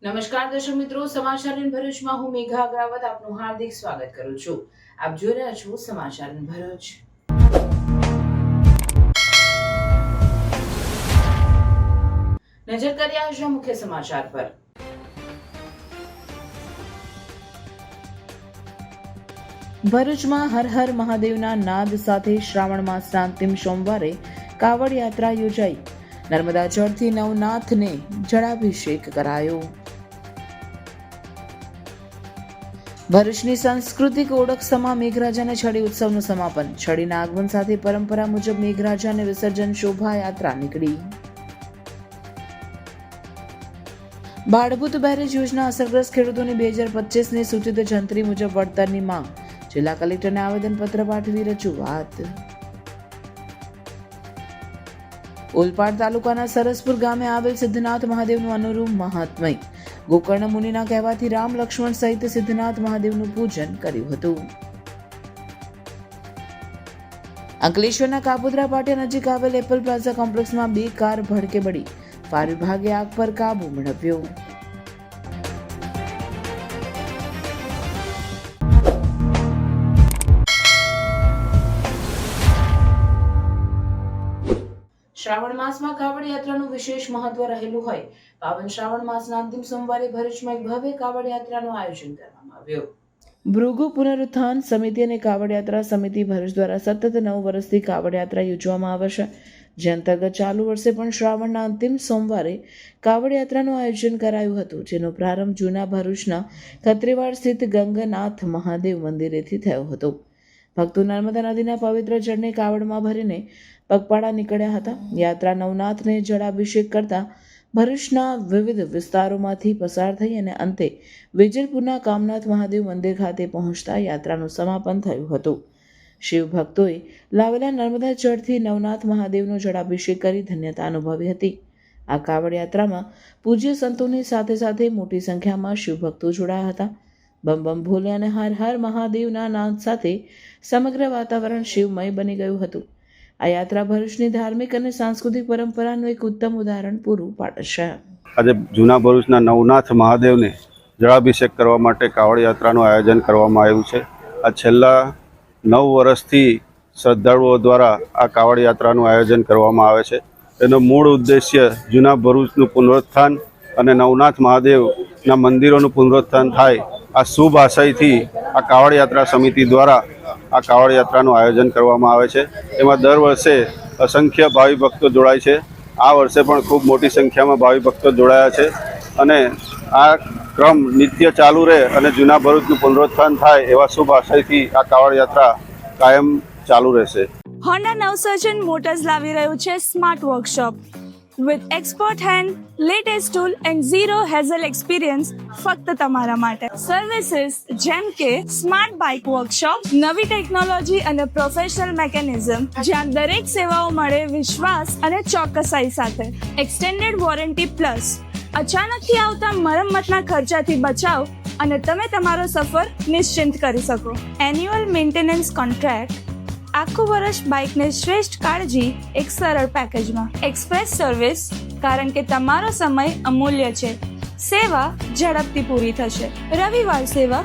નમસ્કાર દર્શક મિત્રો, સમાચાર ઇન ભરૂચમાં હું મેઘા અગ્રાવત આપનું હાર્દિક સ્વાગત કરું છું. આપ જોઈ રહ્યા છો સમાચાર ઇન ભરૂચ. નજર કરીએ આજના મુખ્ય સમાચાર પર. ભરૂચમાં હર હર મહાદેવના નાદ સાથે શ્રાવણ માસના અંતિમ સોમવારે કાવડ યાત્રા યોજાઈ. નર્મદા જળથી નવનાથને જળાભિષેક કરાયો. ભરૂચની સાંસ્કૃતિક ઓળખ સમા મેઘરાજાને છડી ઉત્સવનું સમાપન. છડીના આગમન સાથે પરંપરા મુજબ મેઘરાજાને વિસર્જન શોભાયાત્રા નીકળી. બાળભૂત બેરેજ યોજના અસરગ્રસ્ત ખેડૂતોની 2025ની સૂચિત જંત્રી મુજબ વળતરની માંગ. જિલ્લા કલેક્ટરને આવેદનપત્ર પાઠવી રજૂઆત. ઓલપાડ તાલુકાના સરસપુર ગામે આવેલ સિદ્ધનાથ મહાદેવનું અનુરૂપ મહાત્મય. ગોકર્ણ મુનિના કહેવાથી રામ લક્ષ્મણ સહિત સિદ્ધનાથ મહાદેવનું પૂજન કર્યું હતું. અંકલેશ્વરના કાપોદ્રા પાટિયા નજીક આવેલ એપલ પ્લાઝા કોમ્પ્લેક્સમાં 2 કાર ભડકે બળી. ફાયર વિભાગે આગ પર કાબુ મેળવ્યો. શ્રાવણ માસમાં કાવડ યાત્રાનું વિશેષ મહત્વ રહેલું હોય પાવન શ્રાવણ માસના અંતિમ સોમવારે ભરૂચમાં એક ભવ્ય કાવડ યાત્રાનું આયોજન કરવામાં આવ્યું. ભૃગુ પુનરુત્થાન સમિતિ અને કાવડ યાત્રા સમિતિ ભરૂચ દ્વારા સતત 9 વર્ષથી કાવડ યાત્રા યોજવામાં આવે છે. જે અંતર્ગત ચાલુ વર્ષે પણ શ્રાવણના અંતિમ સોમવારે કાવડ યાત્રાનું આયોજન કરાયું હતું, જેનો પ્રારંભ જૂના ભરૂચના ખત્રીવાડ સ્થિત ગંગનાથ મહાદેવ મંદિરેથી થયો હતો. ભક્તો નર્મદા નદીના પવિત્ર જળને કાવડમાં ભરીને પગપાળા નીકળ્યા હતા. યાત્રા નવનાથને જળાભિષેક કરતા ભરૂચના વિવિધ વિસ્તારોમાંથી પસાર થઈ અને અંતે વિજલપુરના કામનાથ મહાદેવ મંદિર ખાતે પહોંચતા યાત્રાનું સમાપન થયું હતું. શિવ ભક્તોએ લાવેલા નર્મદા જળથી નવનાથ મહાદેવનો જળાભિષેક કરી ધન્યતા અનુભવી હતી. આ કાવડ યાત્રામાં પૂજ્ય સંતોની સાથે સાથે મોટી સંખ્યામાં શિવભક્તો જોડાયા હતા. બમ બમ ભોલે અને હર હર મહાદેવના નાદ સાથે સમગ્ર વાતાવરણ શિવમય બની ગયું હતું. આ યાત્રા ભરૂચની ધાર્મિક અને સાંસ્કૃતિક પરંપરાનું એક ઉત્તમ ઉદાહરણ પૂરું પાડે છે. આજે જૂના ભરૂચના નવનાથ મહાદેવને જળાભિષેક કરવા માટે કાવડ યાત્રાનું આયોજન કરવામાં આવ્યું છે. આ છેલ્લા 9 વર્ષથી શ્રદ્ધાળુઓ દ્વારા આ કાવડ યાત્રાનું આયોજન કરવામાં આવે છે. એનો મૂળ ઉદ્દેશ્ય જૂના ભરૂચનું પુનરુત્થાન અને નવનાથ મહાદેવના મંદિરોનું પુનરુત્થાન થાય, આ શુભ આશયથી આ કાવડ યાત્રા સમિતિ દ્વારા આ કાવડ યાત્રાનું આયોજન કરવામાં આવે છે. એમાં દર વર્ષે અસંખ્ય ભાવિ ભક્તો જોડાય છે. આ વર્ષે પણ ખૂબ મોટી સંખ્યામાં ભાવિ ભક્તો જોડાયા છે અને આ ક્રમ નિત્ય ચાલુ રહે અને જૂના ભરૂચનું પુનરુત્થાન થાય એવા શુભ આશયથી આ કાવડ યાત્રા કાયમ ચાલુ રહેશે. હોન્ડા નવસર્જન મોટર્સ લાવી રહ્યું છે smart workshop with expert hand, latest tool and zero hassle experience ફક્ત તમારા માટે. સર્વિસીસ જેમ કે સ્માર્ટ બાઇક વર્કશોપ, નવી ટેકનોલોજી અને પ્રોફેશનલ મેકેનિઝમ, જ્યાં દરેક સેવાઓ મળે વિશ્વાસ અને ચોકસાઈ સાથે. એક્સટેન્ડેડ વોરંટી પ્લસ અચાનકથી આવતા મરમ્મતના ખર્ચાથી બચાવ અને તમે તમારો સફર નિશ્ચિંત કરી શકો. એન્યુઅલ મેન્ટેનન્સ કોન્ટ્રાક્ટ, આખું વર્ષ બાઇકને શ્રેષ્ઠ કાળજી એક સરળ પેકેજમાં. એક્સપ્રેસ સર્વિસ, કારણ કે તમારો સમય અમૂલ્ય છે. સેવા ઝડપથી પૂરી થશે. રવિવાર સેવા,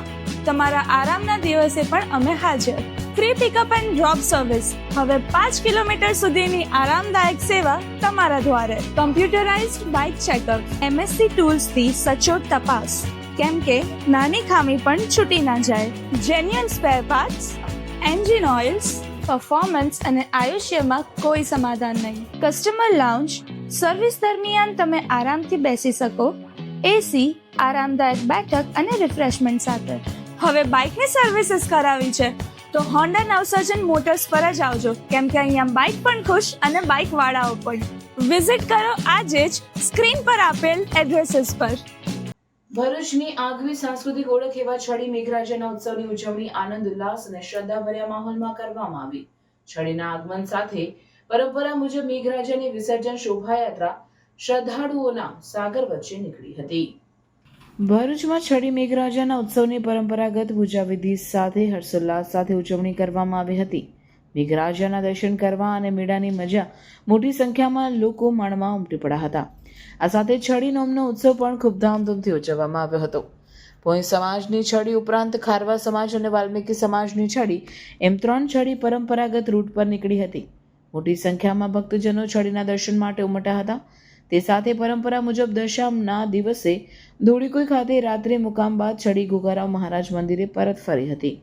તમારા આરામના દિવસે પણ અમે હાજર. Free pickup and drop service, હવે 5 કિલોમીટર સુધીની આરામદાયક સેવા તમારા દ્વારે. કમ્પ્યુટરાઇઝ્ડ બાઇક ચેકઅપ, MSC ટૂલ્સથી સચોટ તપાસ, કેમ કે નાની ખામી પણ છૂટી ના જાય. Genuine spare parts, engine oils, performance અને આયુષ્યમાં કોઈ સમાધાન નહીં. કસ્ટમર લાઉન્જ, સર્વિસ દરમિયાન તમે આરામથી બેસી શકો. એસી, આરામદાયક બેઠક અને રિફ્રેશમેન્ટ સાથે. હવે બાઇકની સર્વિસીસ કરાવી છે તો હોન્ડા નવસર્જન મોટર્સ પર જ આવજો, કેમ કે અહીંયા બાઇક પણ ખુશ અને બાઇક વાળાઓ પણ. વિઝિટ કરો આજે જ સ્ક્રીન પર આપેલ એડ્રેસીસ પર. ભરૂચની આગવી સાંસ્કૃતિક ઓળખ એવા છડી મેઘરાજાના ઉત્સવની ઉજવણી આનંદ ઉલ્લાસ અને શ્રદ્ધાભર્યા માહોલમાં કરવામાં આવી. છડીના આગમન સાથે પરંપરા મુજબ મેઘરાજાની વિસર્જન શોભાયાત્રા શ્રદ્ધાળુઓના સાગર વચ્ચે નીકળી હતી. ભરૂચમાં છડી મેઘરાજાના ઉત્સવની પરંપરાગત પૂજા વિધિ સાથે હર્ષોલ્લાસ સાથે ઉજવણી કરવામાં આવી હતી. મેઘરાજાના દર્શન કરવા અને મેળાની મજા મોટી સંખ્યામાં લોકો માણવા ઉમટી પડ્યા હતા. આ સાથે છડી નોમનો ઉત્સવ પણ ખૂબ ધામધૂમથી ઉજવવામાં આવ્યો હતો. ભોઈ સમાજની છડી ઉપરાંત ખારવા સમાજ અને વાલ્મીકી સમાજની છડી એમ 3 છડી પરંપરાગત રૂટ પર નીકળી હતી. મોટી સંખ્યામાં ભક્તજનો છડીના દર્શન માટે ઉમટ્યા હતા. તે સાથે પરંપરા મુજબ દશામના દિવસે ધોળીકુઈ ખાતે રાત્રે મુકામ બાદ છડી ઘોઘારાવ મહારાજ મંદિરે પરત ફરી હતી.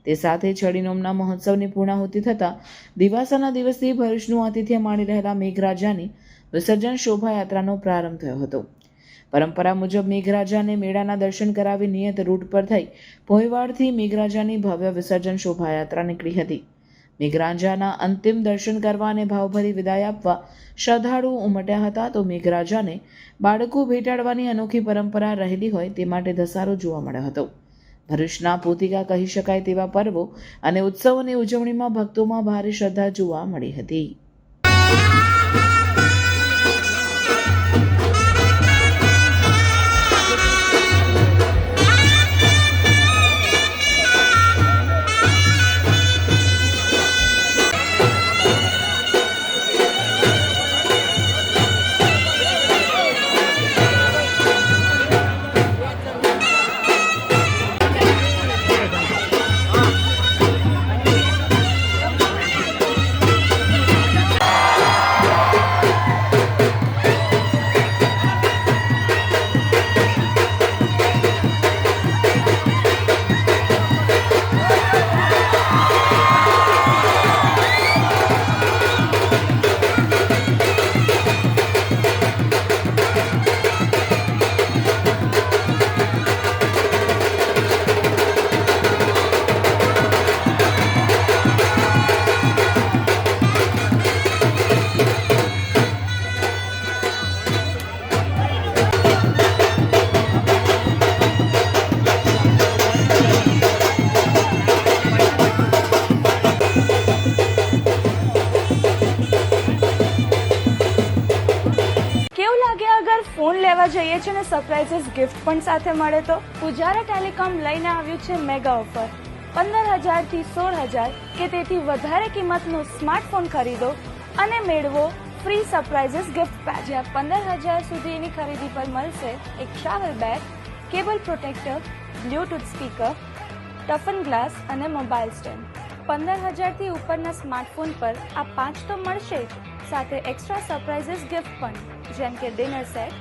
તે સાથે છડી નોમના મહોત્સવની પૂર્ણાહુતિ થતાં દિવાસાના દિવસથી ભરૂચનું આતિથ્ય માણી રહેલા મેઘરાજાની વિસર્જન શોભાયાત્રાનો પ્રારંભ થયો હતો. પરંપરા મુજબ મેઘરાજાને મેળાના દર્શન કરાવી નિયત રૂટ પર થઈ ભોયવાડથી મેઘરાજાની ભવ્ય વિસર્જન શોભાયાત્રા નીકળી હતી. મેઘરાજાના અંતિમ દર્શન કરવા અને ભાવભરી વિદાય આપવા શ્રદ્ધાળુઓ ઉમટ્યા હતા. તો મેઘરાજાને બાળકો ભેટાડવાની અનોખી પરંપરા રહેલી હોય તે માટે ધસારો જોવા મળ્યો હતો. ભરૂચના પોતિકા કહી શકાય તેવા પર્વો અને ઉત્સવોની ઉજવણીમાં ભક્તોમાં ભારે શ્રદ્ધા જોવા મળી હતી. ફોન લેવા જઈએ છીએ ને સરપ્રાઇઝીસ ગિફ્ટ પણ સાથે મળે તો પુજારા ટેલિકોમ લઈને આવ્યું છે મેગા ઓફર. 15,000 થી 16,000 કે તેથી વધારે કિંમતનો સ્માર્ટફોન ખરીદો અને મેળવો ફ્રી સરપ્રાઇઝીસ ગિફ્ટ પેક, જ્યાં 15,000 સુધીની ખરીદી પર મળશે એક travel bag, cable protractor, Bluetooth speaker, toughen glass અને મોબાઈલ સ્ટેન્ડ. 15,000 થી ઉપરના સ્માર્ટફોન પર આ 5 તો મળશે જ, સાથે એક્સ્ટ્રા સરપ્રાઇઝીસ ગિફ્ટ પણ, જેમ કે dinner set,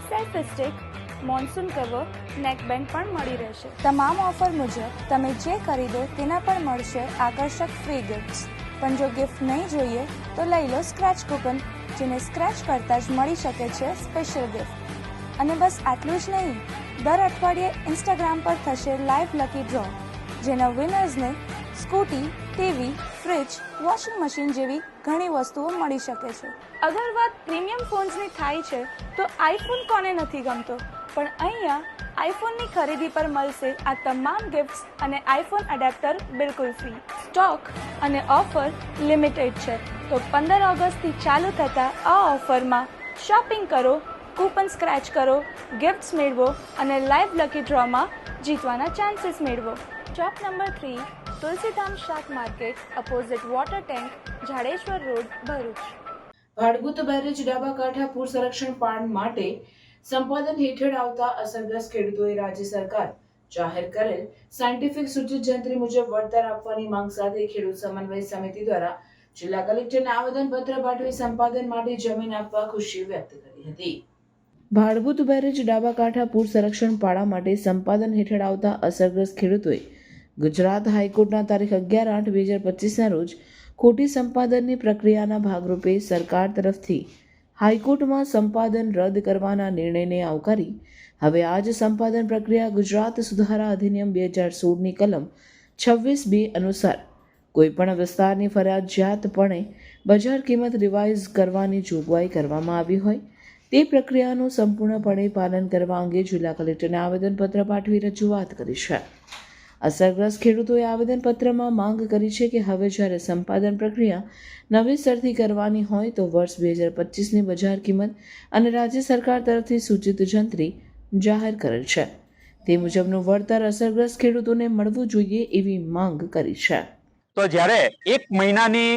selfie stick, monsoon cover, neckband પણ મળી રહેશે. તમામ ઓફર મુજબ તમે જે ખરીદો તેના પર મળશે આકર્ષક ફ્રી ગિફ્ટ્સ. પણ જો ગિફ્ટ નહીં જોઈએ તો લઈ લો સ્ક્રેચ કૂપન, જેને સ્ક્રેચ કરતાં જ મળી શકે છે સ્પેશિયલ ગિફ્ટ. અને બસ આટલું જ નહીં, દર અઠવાડિયે ઇન્સ્ટાગ્રામ પર થશે લાઈવ લકી ડ્રો, જેના વિનર્સને scooty, TV, fridge, washing machine જેવી ઘણી વસ્તુઓ મળી શકે છે. અગર વાત પ્રીમિયમ ફોન્સની થાય છે તો આઈફોન કોને નથી ગમતો, પણ અહીંયા આઈફોનની ખરીદી પર મળશે આ તમામ ગિફ્ટ્સ અને આઈફોન એડેપ્ટર બિલકુલ ફ્રી. સ્ટોક અને ઓફર લિમિટેડ છે, તો 15 ઓગસ્ટથી ચાલુ થતા આ ઓફરમાં શોપિંગ કરો, કૂપન સ્ક્રેચ કરો, ગિફ્ટ્સ મેળવો અને લાઈવ લકી ડ્રોમાં જીતવાના ચાન્સીસ મેળવો. શોપ નંબર 3, તુલસીધામ શાક market, opposite water tank, Jadeshwar road, Bharuch. Bhadbhut barrage ડાબા કાંઠા પૂર સંરક્ષણ પાણ માટે સંપાદન હેઠળ આવતા અસરગ્રસ્ત ખેડૂતોએ રાજ્ય સરકાર જાહેર કરેલ સાયન્ટિફિક સૂચિત જંત્રી મુજબ વળતર આપવાની માંગ સાથે ખેડૂત સમન્વય સમિતિ દ્વારા જિલ્લા કલેક્ટરને આવેદનપત્ર પાઠવી સંપાદન માટે જમીન આપવા ખુશી વ્યક્ત કરી હતી. ભાડભૂત બેરેજ ડાબા કાંઠા પૂર સંરક્ષણ પાડા માટે સંપાદન હેઠળ આવતા અસરગ્રસ્ત ખેડૂતોએ ગુજરાત હાઈકોર્ટના તારીખ 11/8/2025ના રોજ ખોટી સંપાદનની પ્રક્રિયાના ભાગરૂપે સરકાર તરફથી હાઈકોર્ટમાં સંપાદન રદ કરવાના નિર્ણયને આવકારી હવે આ જ સંપાદન પ્રક્રિયા ગુજરાત સુધારા અધિનિયમ 2016ની કલમ 26(2) અનુસાર કોઈપણ વિસ્તારની ફરજિયાતપણે બજાર કિંમત રિવાઇઝ કરવાની જોગવાઈ કરવામાં આવી હોય તે પ્રક્રિયાનું સંપૂર્ણપણે પાલન કરવા અંગે જિલ્લા કલેક્ટરને આવેદનપત્ર પાઠવી રજૂઆત કરી છે. અસરગ્રસ્ત ખેડૂતોએ આવેદનપત્રમાં માંગ કરી છે કે હવે જ્યારે સંપાદન પ્રક્રિયા નવેસરથી કરવાની હોય તો વર્ષ 2025ની બજાર કિંમત અને રાજ્ય સરકાર તરફથી સૂચિત જંત્રી જાહેર કરેલ છે તે મુજબનું વળતર અસરગ્રસ્ત ખેડૂતોને મળવું જોઈએ એવી માંગ કરી છે. તો જ્યારે 1 મહિનાની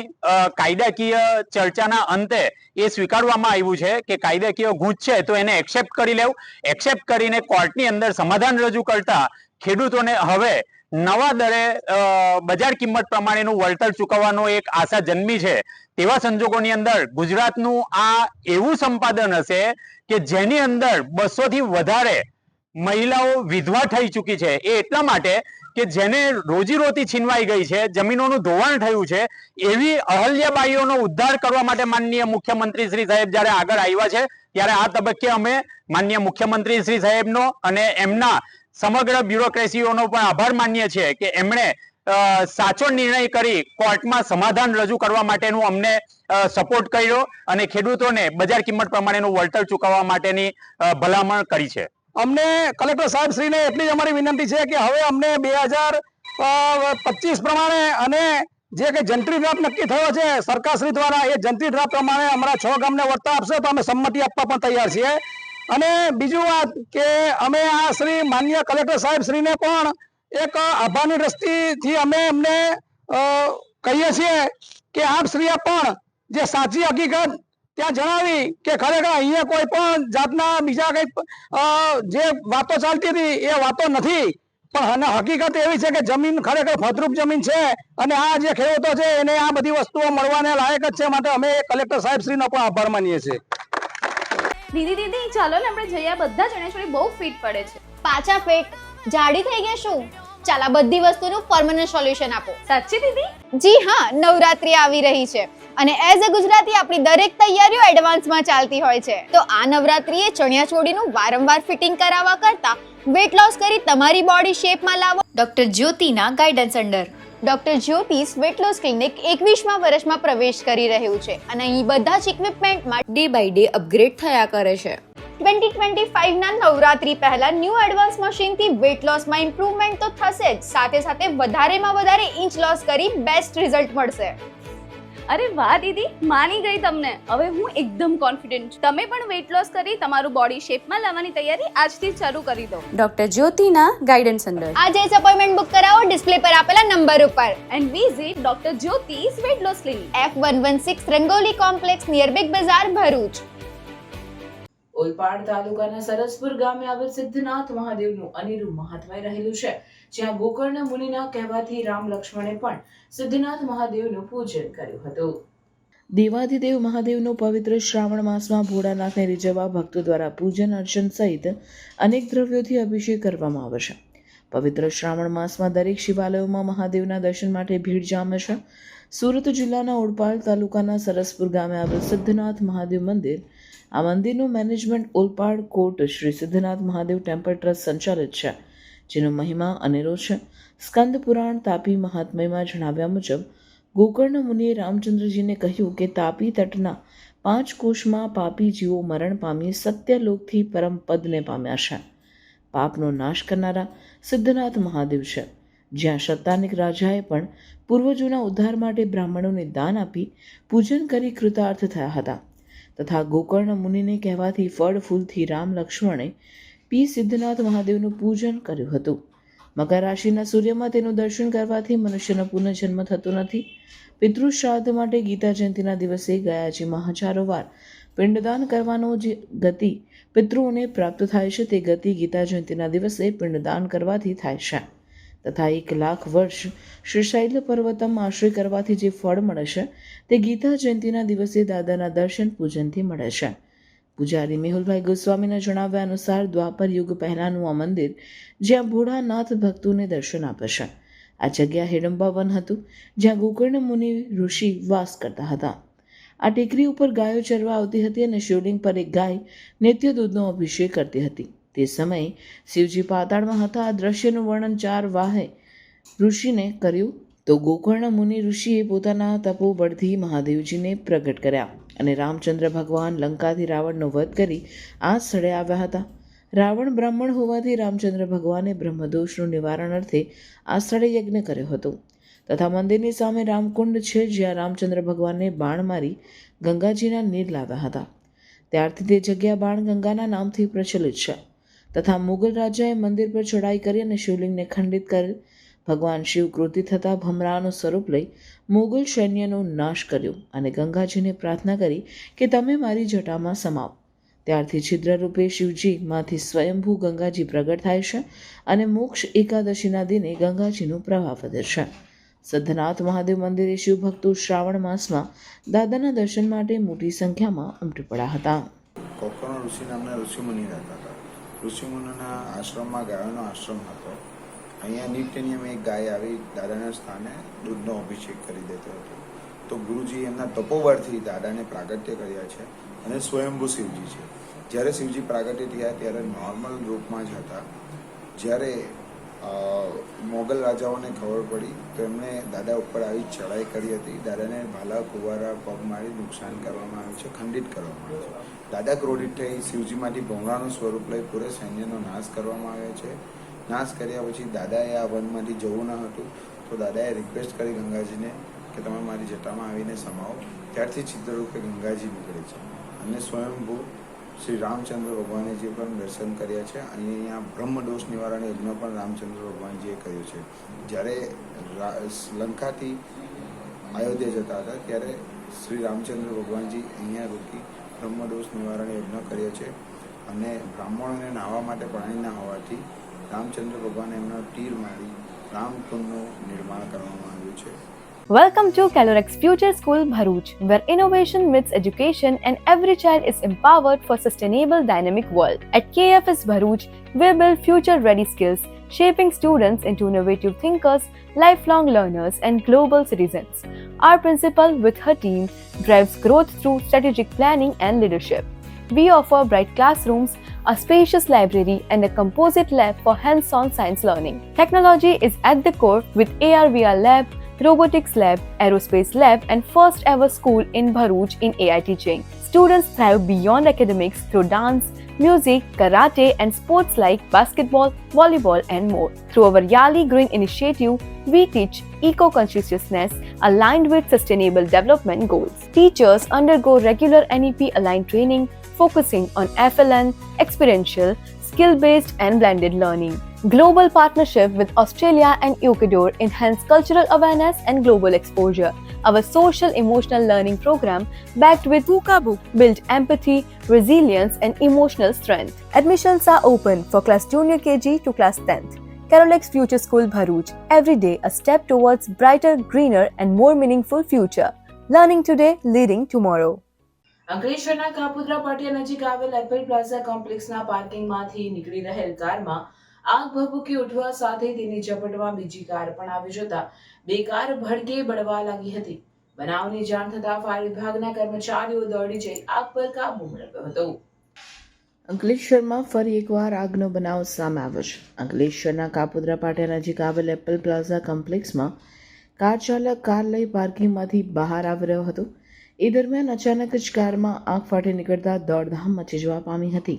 કાયદાકીય ચર્ચાના અંતે એ સ્વીકારવામાં આવ્યું છે કે કાયદાકીય ગુંચ છે તો એને એક્સેપ્ટ કરી લેવું. એક્સેપ્ટ કરીને કોર્ટની અંદર સમાધાન રજૂ કરતા ખેડૂતોને હવે નવા દરે બજાર કિંમત પ્રમાણેનું વળતર ચૂકવવાનો એક આશા જન્મી છે. તેવા સંજોગોની અંદર ગુજરાતનું આ એવું સંપાદન હશે કે જેની અંદર 200 થી વધારે મહિલાઓ વિધવા થઈ ચૂકી છે. એ એટલા માટે કે જેને રોજીરોટી છીનવાઈ ગઈ છે, જમીનોનું ધોવાણ થયું છે, એવી અહલ્યાબાઈઓનો ઉદ્ધાર કરવા માટે માનનીય મુખ્યમંત્રી શ્રી સાહેબ જ્યારે આગળ આવ્યા છે ત્યારે આ તબક્કે અમે માનનીય મુખ્યમંત્રી શ્રી સાહેબનો અને એમના સમગ્ર બ્યુરોક્રેસીઓનો પણ આભાર માનીએ છીએ કે એમણે સાચો નિર્ણય કરી કોર્ટમાં સમાધાન રજૂ કરવા માટેનું અમને સપોર્ટ કર્યો અને ખેડૂતોને બજાર કિંમત પ્રમાણેનું વળતર ચૂકવવા માટેની ભલામણ કરી છે. અમને કલેક્ટર સાહેબ શ્રીને એટલી જ અમારી વિનંતી છે કે હવે અમને 2025 પ્રમાણે અને જે કંઈ જંત્રી ડ્રાફ્ટ નક્કી થયો છે સરકારશ્રી દ્વારા એ જંત્રી ડ્રાફ્ટ પ્રમાણે અમારા 6 ગામને વળતર આપશે તો અમે સંમતિ આપવા પણ તૈયાર છીએ. અને બીજું વાત કે અમે આ શ્રી માન્ય કલેક્ટર સાહેબ શ્રીને પણ એક આભારની દ્રષ્ટિથી અમે એમને કહીએ છીએ કે આપ શ્રીએ પણ જે સાચી હકીકત ત્યાં જણાવી કે ખરેખર અહીંયા કોઈ પણ જાતના બીજા કંઈ જે વાતો ચાલતી હતી એ વાતો નથી, પણ હકીકત એવી છે કે જમીન ખરેખર ફળદ્રુપ જમીન છે અને આ જે ખેડૂતો છે એને આ બધી વસ્તુઓ મળવાને લાયક જ છે. માટે અમે કલેક્ટર સાહેબ શ્રીનો પણ આભાર માનીએ છીએ. દીદી ચાલો ને આપણે જઈએ. બધા ચણિયાચોળી બહુ ફિટ પડે છે. પાછા પેટ જાડી થઈ ગયા શું? ચાલ આ બધી વસ્તુનું પરમનન્ટ સોલ્યુશન આપો. સાચી દીદી? જી હા, નવરાત્રી આવી રહી છે અને એઝ અ ગુજરાતી આપણી દરેક તૈયારીઓ એડવાન્સમાં ચાલતી હોય છે. તો આ નવરાત્રીએ ચણિયાચોળીનું વારંવાર ફિટિંગ કરાવવા કરતા વેટ લોસ કરી તમારી બોડી શેપમાં લાવો ડોક્ટર જ્યોતિના guidance under. Doctor Jyoti's weight loss clinic 21મા વર્ષમાં પ્રવેશ કરી રહ્યું છે અને અહીં બધા જ ઇક્વિપમેન્ટમાં ડે બાય ડે અપગ્રેડ થયા કરે છે. 2025ના નવરાત્રી પહેલા ન્યૂ એડવાન્સ મશીનથી વેટ લોસમાં ઇમ્પ્રુવમેન્ટ તો થશે જ, સાથે સાથે વધારેમાં વધારે ઇંચ લોસ કરી બેસ્ટ રિઝલ્ટ મળશે. અરે વાહ દીદી, માની ગઈ તમને. હવે હું એકદમ કોન્ફિડન્ટ છું. તમે પણ વેટ લોસ કરી તમારું બોડી શેપમાં લાવવાની તૈયારી આજથી જ શરૂ કરી દો. ડોક્ટર જ્યોતિના ગાઈડન્સ અંડર. આજે જ અપોઇન્ટમેન્ટ બુક કરાવો ડિસ્પ્લે પર આપેલા નંબર ઉપર. And visit doctor Jyoti's weight loss clinic, F116 Rangoli complex near Big Bazaar, Bharuch. Olpad તાલુકાના સરસપુર ગામે આવેલ સિદ્ધનાથ મહાદેવનું અનેરું મહત્વ રહેલું છે, જ્યાં ગોકર્ણ મુનિના કહેવાથી રામ લક્ષ્મણે પણ સિદ્ધનાથ મહાદેવનું પૂજન કર્યું હતું. દેવાધિદેવ મહાદેવનો પવિત્ર શ્રાવણ માસમાં ભોળાનાથને રીઝવવા ભક્તો દ્વારા પૂજન અર્ચન સહિત અનેક દ્રવ્યોથી અભિષેક કરવામાં આવે છે. પવિત્ર શ્રાવણ માસમાં દરેક શિવાલયોમાં મહાદેવના દર્શન માટે ભીડ જામે છે. સુરત જિલ્લાના ઓલપાડ તાલુકાના સરસપુર ગામે આવેલ સિદ્ધનાથ મહાદેવ મંદિર. આ મંદિરનું મેનેજમેન્ટ ઓલપાડ કોટ શ્રી સિદ્ધનાથ મહાદેવ ટેમ્પલ ટ્રસ્ટ સંચાલિત છે, જેનો મહિમા અનેરો છે. સ્કંદ પુરાણ તાપી મહાત્મ્યમાં જણાવ્યા મુજબ ગોકર્ણ મુનિએ રામચંદ્રજીને કહ્યું કે તાપી તટના 5 કોષમાં પાપી જીવો મરણ પામી સત્યલોકથી પરમ પદને પામ્યા છે. પાપનો નાશ કરનારા સિદ્ધનાથ મહાદેવ છે, જ્યાં શતાનિક રાજાએ પણ પૂર્વજોના ઉદ્ધાર માટે બ્રાહ્મણોને દાન આપી પૂજન કરી કૃતાર્થ થયા હતા. તથા ગોકર્ણ મુનિને કહેવાથી ફળ ફૂલથી રામ લક્ષ્મણે પી સિદ્ધનાથ મહાદેવનું પૂજન કર્યું હતું. મકર રાશિના સૂર્યમાં તેનું દર્શન કરવાથી મનુષ્યનો પુનઃજન્મ થતો નથી. પિતૃ શ્રાદ્ધ માટે ગીતા જયંતિના દિવસે ગયાજીમાં હજારો વાર પિંડદાન કરવાનો જે ગતિ પિતૃઓને પ્રાપ્ત થાય છે, તે ગતિ ગીતા જયંતિના દિવસે પિંડદાન કરવાથી થાય છે. તથા 1 લાખ વર્ષ શ્રીશૈલ પર્વતમ આશ્રય કરવાથી જે ફળ મળે છે, તે ગીતા જયંતિના દિવસે દાદાના દર્શન પૂજનથી મળે છે. પૂજારી મેહુલભાઈ ગોસ્વામીના જણાવ્યા અનુસાર દ્વાપર યુગ પહેલાંનું આ મંદિર, જ્યાં ભોળાનાથ ભક્તોને દર્શન આપે છે. આ જગ્યા હિડમ્બા વન હતું, જ્યાં ગોકર્ણ મુનિ ઋષિ વાસ કરતા હતા. આ ટેકરી ઉપર ગાયો ચરવા આવતી હતી અને શિવલિંગ પર એક ગાય નિત્ય દૂધનો અભિષેક કરતી હતી. તે સમયે શિવજી પાતાળમાં હતા. આ દ્રશ્યનું વર્ણન 4 વાહે ઋષિને કર્યું તો ગોકર્ણ મુનિ ઋષિએ પોતાના તપોબળથી મહાદેવજીને પ્રગટ કર્યા અને રામચંદ્ર ભગવાન લંકાથી રાવણનો વધ કરી આ સ્થળે આવ્યા હતા. રાવણ બ્રાહ્મણ હોવાથી રામચંદ્ર ભગવાને બ્રહ્મદોષનું નિવારણ અર્થે આ સ્થળે યજ્ઞ કર્યો હતો. તથા મંદિરની સામે રામકુંડ છે, જ્યાં રામચંદ્ર ભગવાનને બાણ મારી ગંગાજીના નીર લાવ્યા હતા. ત્યારથી તે જગ્યા બાણગંગાના નામથી પ્રચલિત છે. તથા મુગલ રાજાએ મંદિર પર ચડાઈ કરી અને શિવલિંગને ખંડિત કરેલ. ભગવાન શિવ ક્રોધિત થતા ભમરાનું સ્વરૂપ લઈ મોગલ સૈન્યનો નાશ કર્યો અને ગંગાજીને પ્રાર્થના કરી કે તમે મારી જટામાં સમાવો. ત્યારથી છિદ્રરૂપે શિવજીમાંથી સ્વયંભૂ ગંગાજી પ્રગટ થાય છે અને મોક્ષ એકાદશીના દિને ગંગાજીનો પ્રવાહ વધે છે. સિદ્ધનાથ મહાદેવ મંદિરે શિવભક્તો શ્રાવણ માસમાં દાદાના દર્શન માટે મોટી સંખ્યામાં ઉમટી પડ્યા હતા. કોકર્ણ ઋષિ નામના ઋષિમુનિ રહેતા હતા. ઋષિમુનિના આશ્રમમાં ગાયોનો આશ્રમ હતો. અહીંયા નિત્ય નિયમ એક ગાય આવી દાદાના સ્થાને દૂધનો અભિષેક કરી દેતો હતો. તો ગુરુજી એમના તપોબળથી દાદાને પ્રાગટ્ય કર્યા છે અને સ્વયંભૂ શિવજી છે. જ્યારે શિવજી પ્રાગટ્ય થયા ત્યારે નોર્મલ રૂપમાં જ હતા. જ્યારે મોગલ રાજાઓને ખબર પડી તો એમણે દાદા ઉપર આવી ચડાઈ કરી હતી. દાદાને ભાલા કુવારા પગ મારી નુકસાન કરવામાં આવ્યું છે, ખંડિત કરવામાં આવ્યું છે. દાદા ક્રોધિત થઈ શિવજીમાંથી ભમરાનું સ્વરૂપ લઈ પૂરે સૈન્યનો નાશ કરવામાં આવ્યો છે. નાશ કર્યા પછી દાદાએ આ વનમાંથી જવું ન હતું તો દાદાએ રિક્વેસ્ટ કરી ગંગાજીને કે તમે મારી જટામાં આવીને સમાવો. ત્યારથી છિદ્રરૂપે ગંગાજી નીકળે છે અને સ્વયંભૂ શ્રી રામચંદ્ર ભગવાનેજી પણ દર્શન કર્યા છે. અહીંયા બ્રહ્મદોષ નિવારણ યજ્ઞ પણ રામચંદ્ર ભગવાનજીએ કર્યો છે. જ્યારે લંકાથી અયોધ્યા જતા હતા ત્યારે શ્રી રામચંદ્ર ભગવાનજી અહીંયા રોકી બ્રહ્મદોષ નિવારણ યજ્ઞ કર્યો છે અને બ્રાહ્મણોને નાહવા માટે પાણી ના હોવાથી રામચંદ્ર ભગવાને એમનો તીર મારી રામકુંડનું નિર્માણ કરવામાં આવ્યું છે. Welcome to Calorex Future School Bharuch, where innovation meets education and every child is empowered for sustainable dynamic world. At KFS Bharuch, we build future-ready skills, shaping students into innovative thinkers, lifelong learners and global citizens. Our principal with her team drives growth through strategic planning and leadership. We offer bright classrooms, a spacious library and a composite lab for hands-on science learning. Technology is at the core with AR/VR lab, robotics lab, aerospace lab and first ever school in Bharuch in AI teaching. Students thrive beyond academics through dance, music, karate and sports like basketball, volleyball and more. Through our Yali Green initiative, we teach eco-consciousness aligned with sustainable development goals. Teachers undergo regular NEP aligned training focusing on FLN, experiential, skill-based and blended learning. Global partnership with Australia and Ecuador enhance cultural awareness and global exposure. Our social emotional learning program backed with Puka Book build empathy, resilience and emotional strength. Admissions are open for class junior KG to class 10th. Calorex Future School Bharuch, every day a step towards brighter, greener and more meaningful future. Learning today, leading tomorrow. અંકલેશ્વરના કાપુદ્રા પાટિયા નજીક આવેલ Apple plaza કોમ્પ્લેક્સના પાર્કિંગમાંથી નીકળી રહેલ કારમાં આગ ભભૂકી ઉઠવા સાથે તેની ઝપટમાં બીજી કાર પણ આવી જતા બે કાર ભડકે બળવા લાગી હતી. બનાવની જાણ થતા ફાયર વિભાગના કર્મચારીઓ દોડી જઈ આગ પર કાબુ મેળવ્યો હતો. અંકલેશ્વરમાં ફરી એકવાર આગનો બનાવ સામે આવ્યો છે. અંકલેશ્વરના કાપુદ્રા પાટિયા નજીક આવેલ એપલ પ્લાઝા કોમ્પ્લેક્સમાં કાર ચાલક કાર લઈ પાર્કિંગમાંથી બહાર આવી રહ્યો હતો. એ દરમિયાન અચાનક જ કારમાં આગ ફાટી નીકળતા દોડધામ મચી જવા પામી હતી.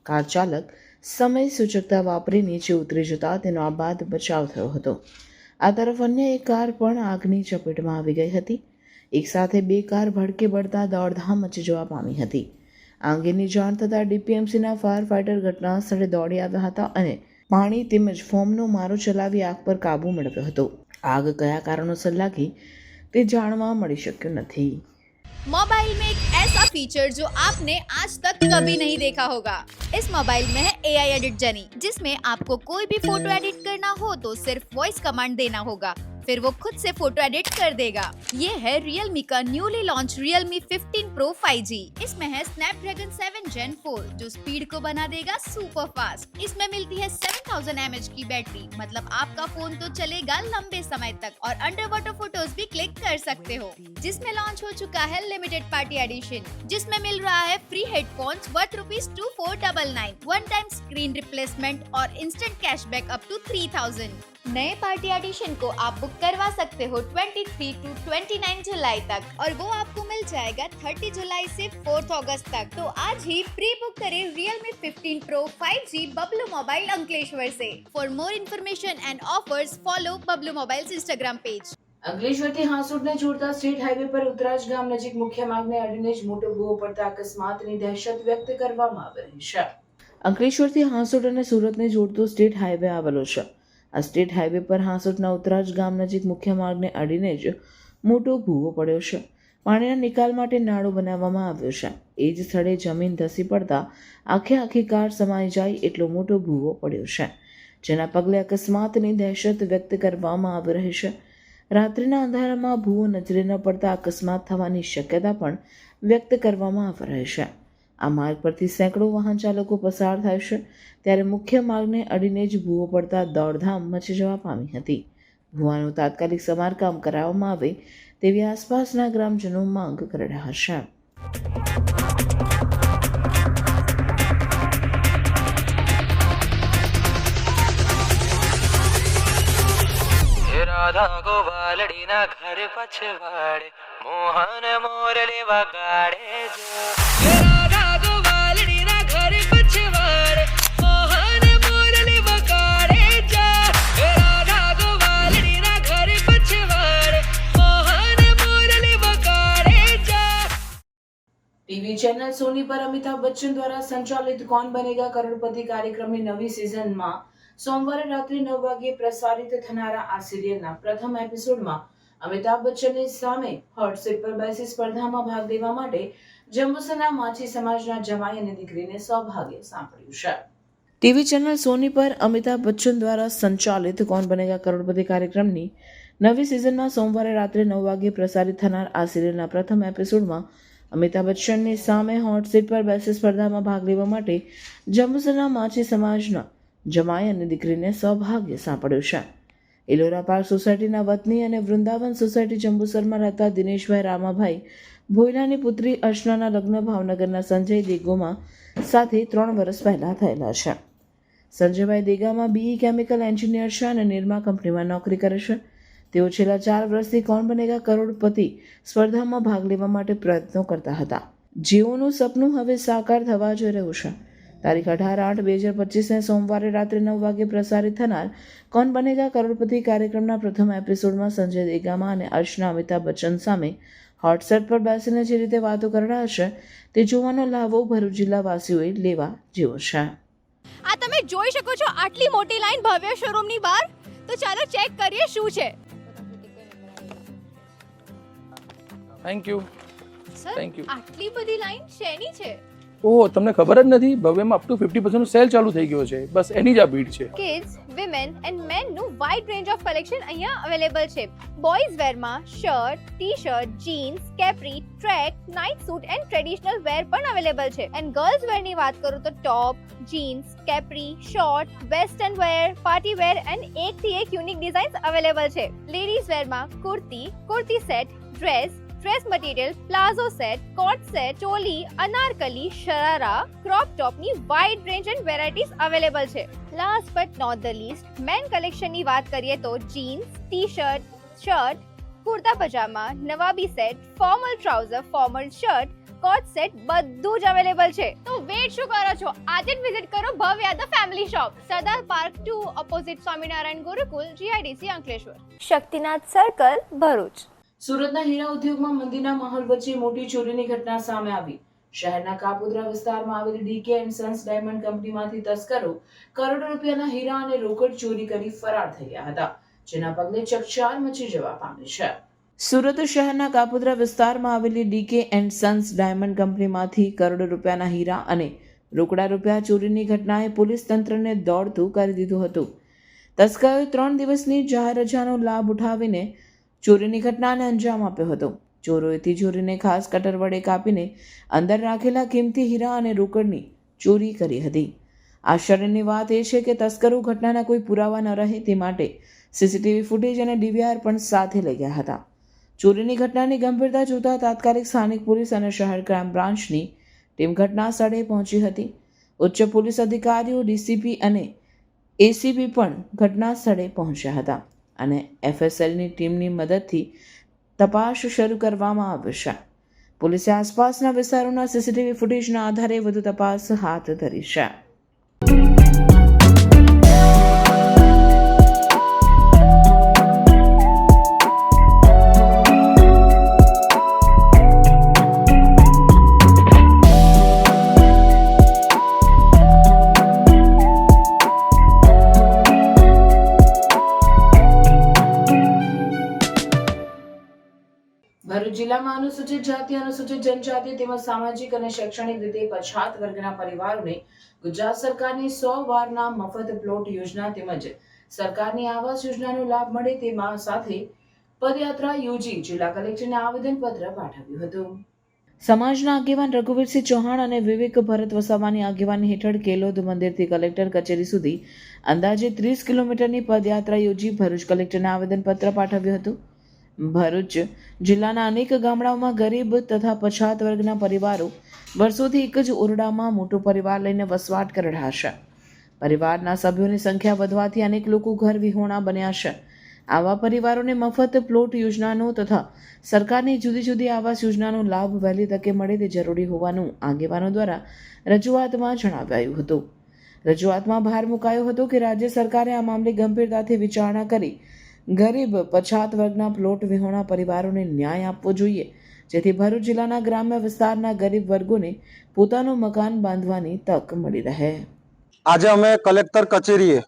કાર ચાલક સમય સૂચકતા વાપરી નીચે ઉતરી જતા તેનો આબાદ બચાવ થયો હતો. આ તરફ અન્ય એક કાર પણ આગની ચપેટમાં આવી ગઈ હતી. એક સાથે બે કાર ભડકે બળતા દોડધામ મચી જવા પામી હતી. આ અંગેની જાણ થતાં ડીપીએમસીના ફાયર ફાઇટર ઘટના સ્થળે દોડી આવ્યા હતા અને પાણી તેમજ ફોમનો મારો ચલાવી આગ પર કાબૂ મેળવ્યો હતો. આગ કયા કારણોસર લાગી તે જાણવા મળી શક્યું નથી. मोबाइल में एक ऐसा फीचर जो आपने आज तक कभी नहीं देखा होगा. इस मोबाइल में है AI एडिट जनी, जिसमें आपको कोई भी फोटो एडिट करना हो तो सिर्फ वॉइस कमांड देना होगा, फिर वो खुद से फोटो एडिट कर देगा. ये है Realme का newly launch Realme 15 Pro 5G. इसमें है Snapdragon 7 Gen 4 जो स्पीड को बना देगा सुपर फास्ट. इसमें मिलती है 7000 mAh की बैटरी, मतलब आपका फोन तो चलेगा लंबे समय तक और अंडर वाटर फोटोज भी क्लिक कर सकते हो. जिसमें लॉन्च हो चुका है लिमिटेड पार्टी एडिशन, जिसमें मिल रहा है free headphones worth ₹2499, one time screen replacement और इंस्टेंट कैशबैक अप टू 3000. नए पार्टी एडिशन को आप बुक करवा सकते हो 23 to 29 जुलाई तक और वो आपको मिल जाएगा 30 जुलाई से 4 अगस्त तक. तो आज ही प्री बुक करें Realme 15 Pro 5G Bablu mobile Ankleshwar से. For more information and offers follow Bablu mobiles Instagram page. અંકલેશ્વરથી હાંસોડને જોડતા સ્ટેટ હાઈવે પર ઉતરાજ ગામ નજીક મુખ્ય માર્ગને અડીને જ મોટો ભૂવો પડતા અકસ્માતની દહેશત વ્યક્ત કરવામાં આવી રહી છે. અંકલેશ્વરથી હાંસોડ અને સુરતને જોડતો સ્ટેટ હાઈવે આવેલો છે. આ સ્ટેટ હાઈવે પર હાંસોટના ઉતરાજ ગામ નજીક મુખ્ય માર્ગને અડીને જ મોટો ભૂવો પડ્યો છે. પાણીના નિકાલ માટે નાળો બનાવવામાં આવ્યો છે. એ જ સ્થળે જમીન ધસી પડતા આખી કાર સમાઈ જાય એટલો મોટો ભૂવો પડ્યો છે, જેના પગલે અકસ્માતની દહેશત વ્યક્ત કરવામાં આવી રહી છે. રાત્રિના અંધારામાં ભૂવો નજરે ન પડતા અકસ્માત થવાની શક્યતા પણ વ્યક્ત કરવામાં આવી રહી છે. આ માર્ગ પરથી સેંકડો વાહન ચાલકો પસાર થાય છે, ત્યારે મુખ્ય માર્ગને અડીને જ ભૂવો પડતા દોડધામ મચી જવા પામી હતી. ભૂવાનું તાત્કાલિક સમારકામ કરાવવામાં આવે તેવી આસપાસના ગ્રામજનો માંગ કરી રહ્યા છે. રાધા ગોવાલડીના ઘર પછવાડે મોહન મોરલી વગાડે જો. રાધા ગોવાલડીના ઘર પછવાડે મોહન મોરલી વગાડે જો. રાધા ગોવાલડીના ઘર પછવાડે મોહન મોરલી વગાડે જો. ટીવી ચેનલ સોની પર અમિતાભ બચ્ચન દ્વારા સંચાલિત કૌન બનેગા કરોડપતિ કાર્યક્રમની નવી સિઝનમાં સોમવારે રાત્રે 9 વાગ્યે પ્રસારિત થનારા આ સિરિયલના પ્રથમ એપિસોડમાં અમિતાભ બચ્ચનની સામે હોટ સીટ પર બેસી સ્પર્ધામાં ભાગ લેવા માટે જંબુસરના માછી સમાજના જમાઈ અને દીકરીને સૌભાગ્ય સાંપડ્યું છે. ટીવી ચેનલ સોની પર અમિતાભ બચ્ચન દ્વારા સંચાલિત કૌન બનેગા કરોડપતિ કાર્યક્રમની નવી સિઝનમાં સોમવારે રાત્રે 9 વાગ્યે પ્રસારિત થનાર આ સિરિયલના પ્રથમ એપિસોડમાં અમિતાભ બચ્ચનની સામે હોટ સીટ પર બેસી સ્પર્ધામાં ભાગ લેવા માટે જંબુસરના માછી સમાજના જમાઈ અને દીકરીને સૌભાગ્ય સાંપડ્યું છે. એલોરા પાર્ક સોસાયટીના વતની અને વૃંદાવન સોસાયટી જંબુસરમાં રહેતા દિનેશભાઈ રામાભાઈ ભોયલાની પુત્રી અર્ચનાના લગ્ન ભાવનગરના સંજય દેગોમાં સાથે 3 વર્ષ પહેલા થયેલા છે. સંજયભાઈ દેગામાં બીઈ કેમિકલ એન્જિનિયર છે અને નિરમા કંપનીમાં નોકરી કરે છે. તેઓ છેલ્લા 4 વર્ષથી કૌન બનેગા કરોડપતિ સ્પર્ધામાં ભાગ લેવા માટે પ્રયત્નો કરતા હતા, જેઓનું સપનું હવે સાકાર થવા જઈ રહ્યું છે. તારીખ 18/8/2025 સોમવારે રાત્રે 9 વાગ્યે પ્રસારિત થનાર કૌન બનેગા કરોડપતિ કાર્યક્રમના પ્રથમ એપિસોડમાં સંજય દેગામા અને અર્ચના અમિતાભ બચ્ચન સામે હોટ સેટ પર બેસીને જે રીતે વાતો કરી રહ્યા છે તે જોવાનો લાવો ભરૂચ જિલ્લાવાસીઓએ લેવા જેવો છે. આ તમે જોઈ શકો છો આટલી મોટી લાઈન ભવ્ય શોરૂમની બહાર. તો ચાલો ચેક કરીએ શું છે. Thank you. સર, આટલી બધી લાઈન શેની છે? ઓહો, તમને ખબર જ નથી, ભવ્યમાં અપ ટુ 50% સેલ ચાલુ થઈ ગયો છે. બસ એની જ આ ભીડ છે. કિડ્સ, વિમેન એન્ડ મેન નું વાઇડ રેન્જ ઓફ કલેક્શન અહીંયા અવેલેબલ છે. બોયઝ વેરમાં shirt, T-shirt, jeans, capri, track, night suit and traditional wear પણ અવેલેબલ છે. એન્ડ ગર્લ્સ વેરની વાત કરું તો top, jeans, capri, short, western wear, party wear and એકથી એક યુનિક ડિઝાઇન્સ અવેલેબલ છે. લેડીઝ વેરમાં kurti, kurti set, dress material, palazzo set, coat set, choli, anarkali, sharara, crop ટોપની wide range and varieties available છે. Last but not the least, men કલેક્શનની વાત કરીએ તો jeans, T-shirt, shirt, kurta pyjama, નવાબી set, formal trouser, formal shirt, coat set બધું જ અવેલેબલ છે. તો વેટ શું કરો છો? આજે જ વિઝિટ કરો ભવ્ય the family shop, Sardar park 2 opposite Swaminarayan Gurukul, GIDC Ankleshwar. Shaktinath circle, Bharuch. સુરતના હીરા ઉદ્યોગમાં મંદીના માહોલ વચ્ચે મોટી ચોરીની ઘટના સામે આવી. શહેરના કાપોદ્રા વિસ્તારમાં આવેલી ડીકે એન્ડ સન્સ ડાયમંડ કંપનીમાંથી તસ્કરો કરોડો રૂપિયાના હીરા અને રોકડ ચોરી કરી ફરાર થઈ ગયા હતા, જેના પગલે ચકચાર મચી જવા પામી છે. સુરત શહેરના કાપોદ્રા વિસ્તારમાં આવેલી ડીકે એન્ડ સન્સ ડાયમંડ કંપનીમાંથી કરોડો રૂપિયાના હીરા અને રોકડા રૂપિયા ચોરીની ઘટનાએ પોલીસ તંત્રને દોડતું કરી દીધું હતું. તસ્કરોએ 3 દિવસની જાહેર રજાનો લાભ ઉઠાવીને ચોરીની ઘટનાને અંજામ આપ્યો હતો. ચોરોએ તિજોરીને ખાસ કટર વડે કાપીને અંદર રાખેલા કિંમતી હીરા અને રોકડની ચોરી કરી હતી. આશ્ચર્યની વાત એ છે કે તસ્કરો ઘટનાના કોઈ પુરાવા ન રહે તે માટે સીસીટીવી ફૂટેજ અને ડીવીઆર પણ સાથે લઈ ગયા હતા. ચોરીની ઘટનાની ગંભીરતા જોતા તાત્કાલિક સ્થાનિક પોલીસ અને શહેર ક્રાઇમ બ્રાન્ચની ટીમ ઘટના સ્થળે પહોંચી હતી. ઉચ્ચ પોલીસ અધિકારીઓ, ડીસીપી અને એસીપી પણ ઘટના સ્થળે પહોંચ્યા હતા અને FSLની ટીમની મદદથી તપાસ શરૂ કરવામાં આવી છે. પોલીસે આસપાસના વિસ્તારોના સીસીટીવી ફૂટેજના આધારે વધુ તપાસ હાથ ધરી છે. અનુસૂચિત જાતિ, અનુસૂચિત જનજાતિ તેમજ સામાજિક અને શૈક્ષણિક રીતે પછાત વર્ગના પરિવારોને ગુજરાત સરકારની 100 વારના મફત પ્લોટ યોજના તેમજ સરકારની આવાસ યોજનાનો લાભ મળે તે માંગ સાથે પદયાત્રા યોજી જિલ્લા કલેક્ટરને આવેદનપત્ર પાઠવ્યું હતું. સમાજના આગેવાન રઘુવીરસિંહ ચૌહાણ અને વિવેક ભરત વસાવાની આગેવાની હેઠળ કેલોદ મંદિરથી કલેક્ટર કચેરી સુધી અંદાજે 30 કિલોમીટરની પદયાત્રા યોજી ભરૂચ કલેક્ટરને આવેદનપત્ર પાઠવ્યું હતું. ભરૂચ જિલ્લાના અનેક ગામડાઓમાં ગરીબ તથા પછાત વર્ગના પરિવારો વર્ષોથી એક જ ઓરડામાં મોટો પરિવાર લઈને વસવાટ કરી રહ્યા છે. પરિવારના સભ્યોની સંખ્યા વધવાથી અનેક લોકો ઘર વિહોણા બન્યા છે. આવા પરિવારોને મફત પ્લોટ યોજનાનો તથા સરકારની જુદી જુદી આવાસ યોજનાનો લાભ વહેલી તકે મળે તે જરૂરી હોવાનું આગેવાનો દ્વારા રજૂઆતમાં જણાવાયું હતું. રજૂઆતમાં ભાર મુકાયો હતો કે રાજ્ય સરકારે આ મામલે ગંભીરતાથી વિચારણા કરી ગરીબ પછાત વર્ગના પ્લોટ વિહોણા પરિવારોને ન્યાય આપવો જોઈએ, જેથી ભરૂચ જિલ્લાના ગ્રામ્ય વિસ્તારના ગરીબ વર્ગોને પોતાનું મકાન બાંધવાની તક મળી રહે. આજે અમે કલેક્ટર કચેરીએ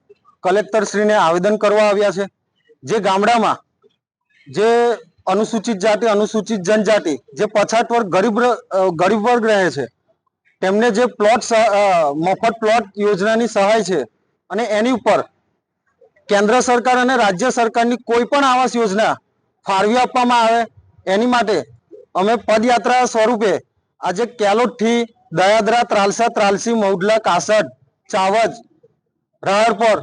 કલેક્ટરશ્રીને આવેદન કરવા આવ્યા છે. જે ગામડામાં જે અનુસૂચિત જાતિ, અનુસૂચિત જનજાતિ, જે પછાત વર્ગ, ગરીબ વર્ગ રહે છે તેમને જે મફત પ્લોટ યોજનાની સહાય છે અને એની ઉપર કેન્દ્ર સરકાર અને રાજ્ય સરકારની કોઈ પણ આવાસ યોજના ફાળવી આપવામાં આવે એની માટે અમે પદયાત્રા સ્વરૂપે આજે કેલોદથી દયાદરા, ત્રાલસા, ત્રાલસી, મૌડલા, કાસડ, ચાવજ, રાહરપોર,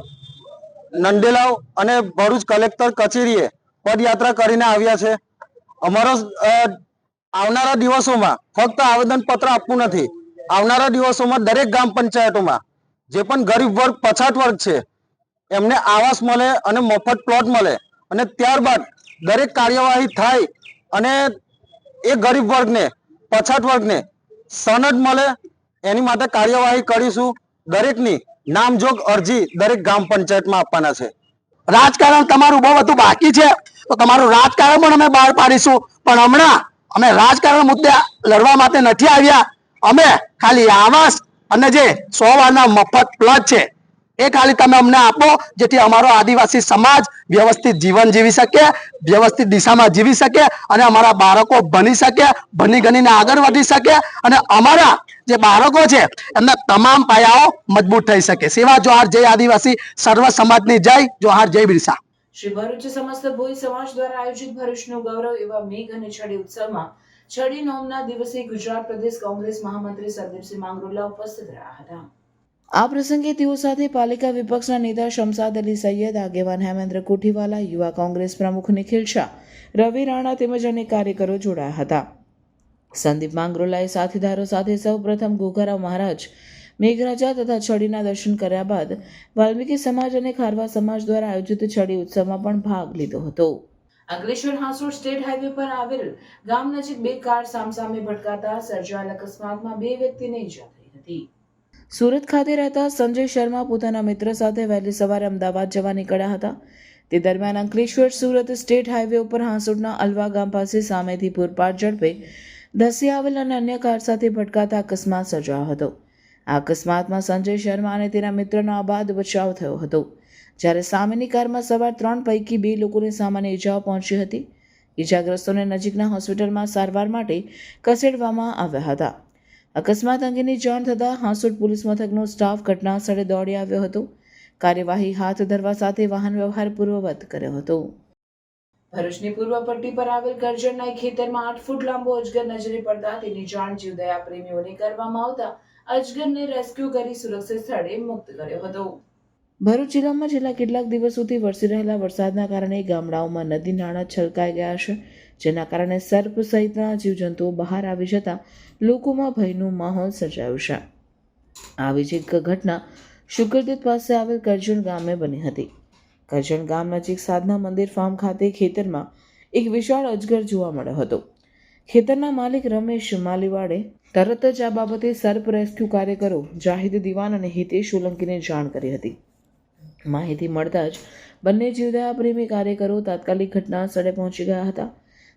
નંદેલાવ અને ભરૂચ કલેક્ટર કચેરીએ પદયાત્રા કરીને આવ્યા છે. અમારો આવનારા દિવસોમાં ફક્ત આવેદનપત્ર આપવું નથી, આવનારા દિવસોમાં દરેક ગ્રામ પંચાયતોમાં જે પણ ગરીબ વર્ગ, પછાત વર્ગ છે એમને આવાસ મળે અને મફત પ્લોટ મળે અને ત્યારબાદ દરેક કાર્યવાહી થાય અને એ ગરીબ વર્ગને, પછાત વર્ગને સનદ મળે એની માટે કાર્યવાહી કરીશું. દરેકની નામજોગ અરજી દરેક ગ્રામ પંચાયતમાં આપવાના છે. રાજકારણ તમારું બહુ બધું બાકી છે તો તમારું રાજકારણ પણ અમે બહાર પાડીશું, પણ હમણાં અમે રાજકારણ મુદ્દે લડવા માટે નથી આવ્યા. અમે ખાલી આવાસ અને જે 100 વારના મફત પ્લોટ છે એ ખાલી તમે અમને આપો, જેથી અમારો આદિવાસી સમાજ વ્યવસ્થિત જીવન જીવી શકે, વ્યવસ્થિત દિશામાં જીવી શકે અને અમારા બાળકો ભણી શકે, ભણી ગણીને આગળ વધી શકે અને અમારા જે બાળકો છે એમના તમામ પાયાઓ મજબૂત થઈ શકે. સેવા જોહાર, જય આદિવાસી, સર્વ સમાજની જય જોહાર, જય બિરસા. શ્રી ભરૂચ સમસ્ત ભોઈ સમાજ દ્વારા આયોજિત ભરૂચનું ગૌરવ એવા મેઘ અને છડી ઉત્સવમાં છડી નોમના દિવસે ગુજરાત પ્રદેશ કોંગ્રેસ મહામંત્રી સંદીપસિંહ માંગરોલા ઉપસ્થિત રહ્યા હતા. આ પ્રસંગે તેઓ સાથે પાલિકા વિપક્ષના નેતા શમસાદ અલી સૈયદ, આગેવાન હેમેન્દ્ર કોઠીવાલા, યુવા કોંગ્રેસ પ્રમુખ નિખિલ શાહ, રવિ રાણા તેમજ અનેક કાર્યકરો જોડાયા હતા. સંદીપ માંગરોલાએ સાથીદારો સાથે સૌપ્રથમ ઘોઘરા મહારાજ, મેઘરાજા તથા છડીના દર્શન કર્યા બાદ વાલ્મીકી સમાજ અને ખારવા સમાજ દ્વારા આયોજિત છડી ઉત્સવમાં પણ ભાગ લીધો હતો. અંકલેશ્વર હાંસોડ સ્ટેટ હાઈવે પર આવેલ ગામ નજીક બે કાર સામસામે ભટકાતા સર્જાયેલ અકસ્માતમાં 2 વ્યક્તિને ઈજા થઈ હતી. સુરત ખાતે રહેતા સંજય શર્મા પોતાના મિત્ર સાથે વહેલી સવારે અમદાવાદ જવા નીકળ્યા હતા. તે દરમિયાન અંકલેશ્વર સુરત સ્ટેટ હાઈવે ઉપર હાંસોડના અલવા ગામ પાસે સામેથી પૂરપાટ ઝડપે ધસી આવેલ અને અન્ય કાર સાથે ભટકાતા અકસ્માત સર્જાયો હતો. આ અકસ્માતમાં સંજય શર્મા અને તેના મિત્રનો આબાદ બચાવ થયો હતો, જ્યારે સામેની કારમાં સવાર 3 પૈકી 2 લોકોને સામાન્ય ઈજાઓ પહોંચી હતી. ઈજાગ્રસ્તોને નજીકના હોસ્પિટલમાં સારવાર માટે ખસેડવામાં આવ્યા હતા. અકસ્માત અંગેની જાણ થતાં હાંસોડ પોલીસ મથકનો સ્ટાફ ઘટના સ્થળે દોડી આવ્યો હતો. કાર્યવાહી હાથ ધરવા સાથે વાહન વ્યવહાર પૂર્વવત કર્યો હતો. ભરૂચની પૂર્વ પટ્ટી પર આવેલ કરજણના એક ખેતરમાં 8 ફૂટ લાંબો અજગર નજરે પડતા તેની જાણ જીવદયા પ્રેમીઓને કરવામાં આવતા અજગરને રેસ્ક્યુ કરી સુરક્ષિત સ્થળે મુક્ત કર્યો હતો. ભરૂચ જિલ્લામાં છેલ્લા કેટલાક દિવસોથી વરસી રહેલા વરસાદના કારણે ગામડાઓમાં નદી નાળા છલકાઈ ગયા છે, જેના કારણે સર્પ સહિતના જીવજંતુઓ બહાર આવી જતા લોકોમાં ભયનો માહોલ સર્જાયો છે. આવી જ એક ઘટના શુક્રતીર્થ પાસે આવેલ કરજણ ગામે બની હતી. કરજણ ગામ નજીક સાધના મંદિર ફાર્મ ખાતે ખેતરમાં એક વિશાળ અજગર જોવા મળ્યો હતો. ખેતરના માલિક રમેશ માલીવાડે તરત જ આ બાબતે સર્પ રેસ્ક્યુ કાર્યકરો જાહિદ દિવાન અને હિતેશ સોલંકીને જાણ કરી હતી. માહિતી મળતા જ બંને જીવદયા પ્રેમી કાર્યકરો તાત્કાલિક ઘટના સ્થળે પહોંચી ગયા હતા.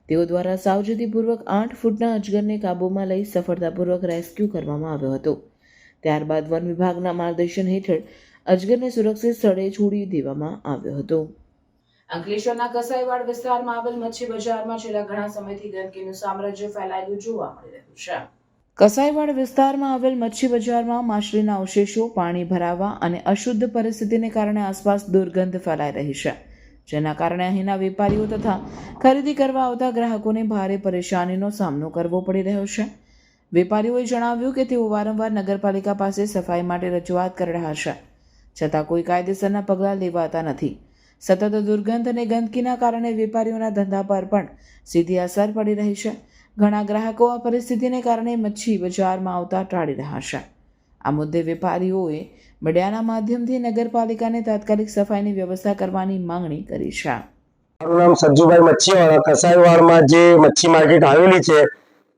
તેઓ દ્વારા સાવચેતીપૂર્વક 8 ફૂટના અજગરને કાબૂમાં લઈ સફળતાપૂર્વક રેસ્ક્યુ કરવામાં આવ્યો હતો. ત્યારબાદ વન વિભાગના માર્ગદર્શન હેઠળ અજગરને સુરક્ષિત સ્થળે છોડી દેવામાં આવ્યો હતો. અંકલેશ્વરના કસાઈવાડ વિસ્તારમાં આવેલ મચ્છી બજારમાં છેલ્લા ઘણા સમયથી ગંદકીનું સામ્રાજ્ય ફેલાયેલું જોવા મળી રહ્યું છે. કસાઈવાડ વિસ્તારમાં આવેલ મચ્છી બજારમાં માછલીના અવશેષો, પાણી ભરાવા અને અશુદ્ધ પરિસ્થિતિને કારણે આસપાસ દુર્ગંધ ફેલાઈ રહી છે, જેના કારણે અહીંના વેપારીઓ તથા ખરીદી કરવા આવતા ગ્રાહકોને ભારે પરેશાનીનો સામનો કરવો પડી રહ્યો છે. વેપારીઓએ જણાવ્યું કે તેઓ વારંવાર નગરપાલિકા પાસે સફાઈ માટે રજૂઆત કરી રહ્યા છે, છતાં કોઈ કાયદેસરના પગલાં લેવાતા નથી. સતત દુર્ગંધ અને ગંદકીના કારણે વેપારીઓના ધંધા પર પણ સીધી અસર પડી રહી છે. ઘણા ગ્રાહકો આ પરિસ્થિતિને કારણે મચ્છી બજારમાં આવતા ટાળી રહ્યા છે. આ મુદ્દે વેપારીઓએ મીડિયાના માધ્યમથી નગરપાલિકાને તાત્કાલિક સફાઈની વ્યવસ્થા કરવાની માંગણી કરી છે. મારું નામ સજ્જુભાઈ મચ્છીવાળા. કસાઈવાડમાં જે મચ્છી માર્કેટ આવેલી છે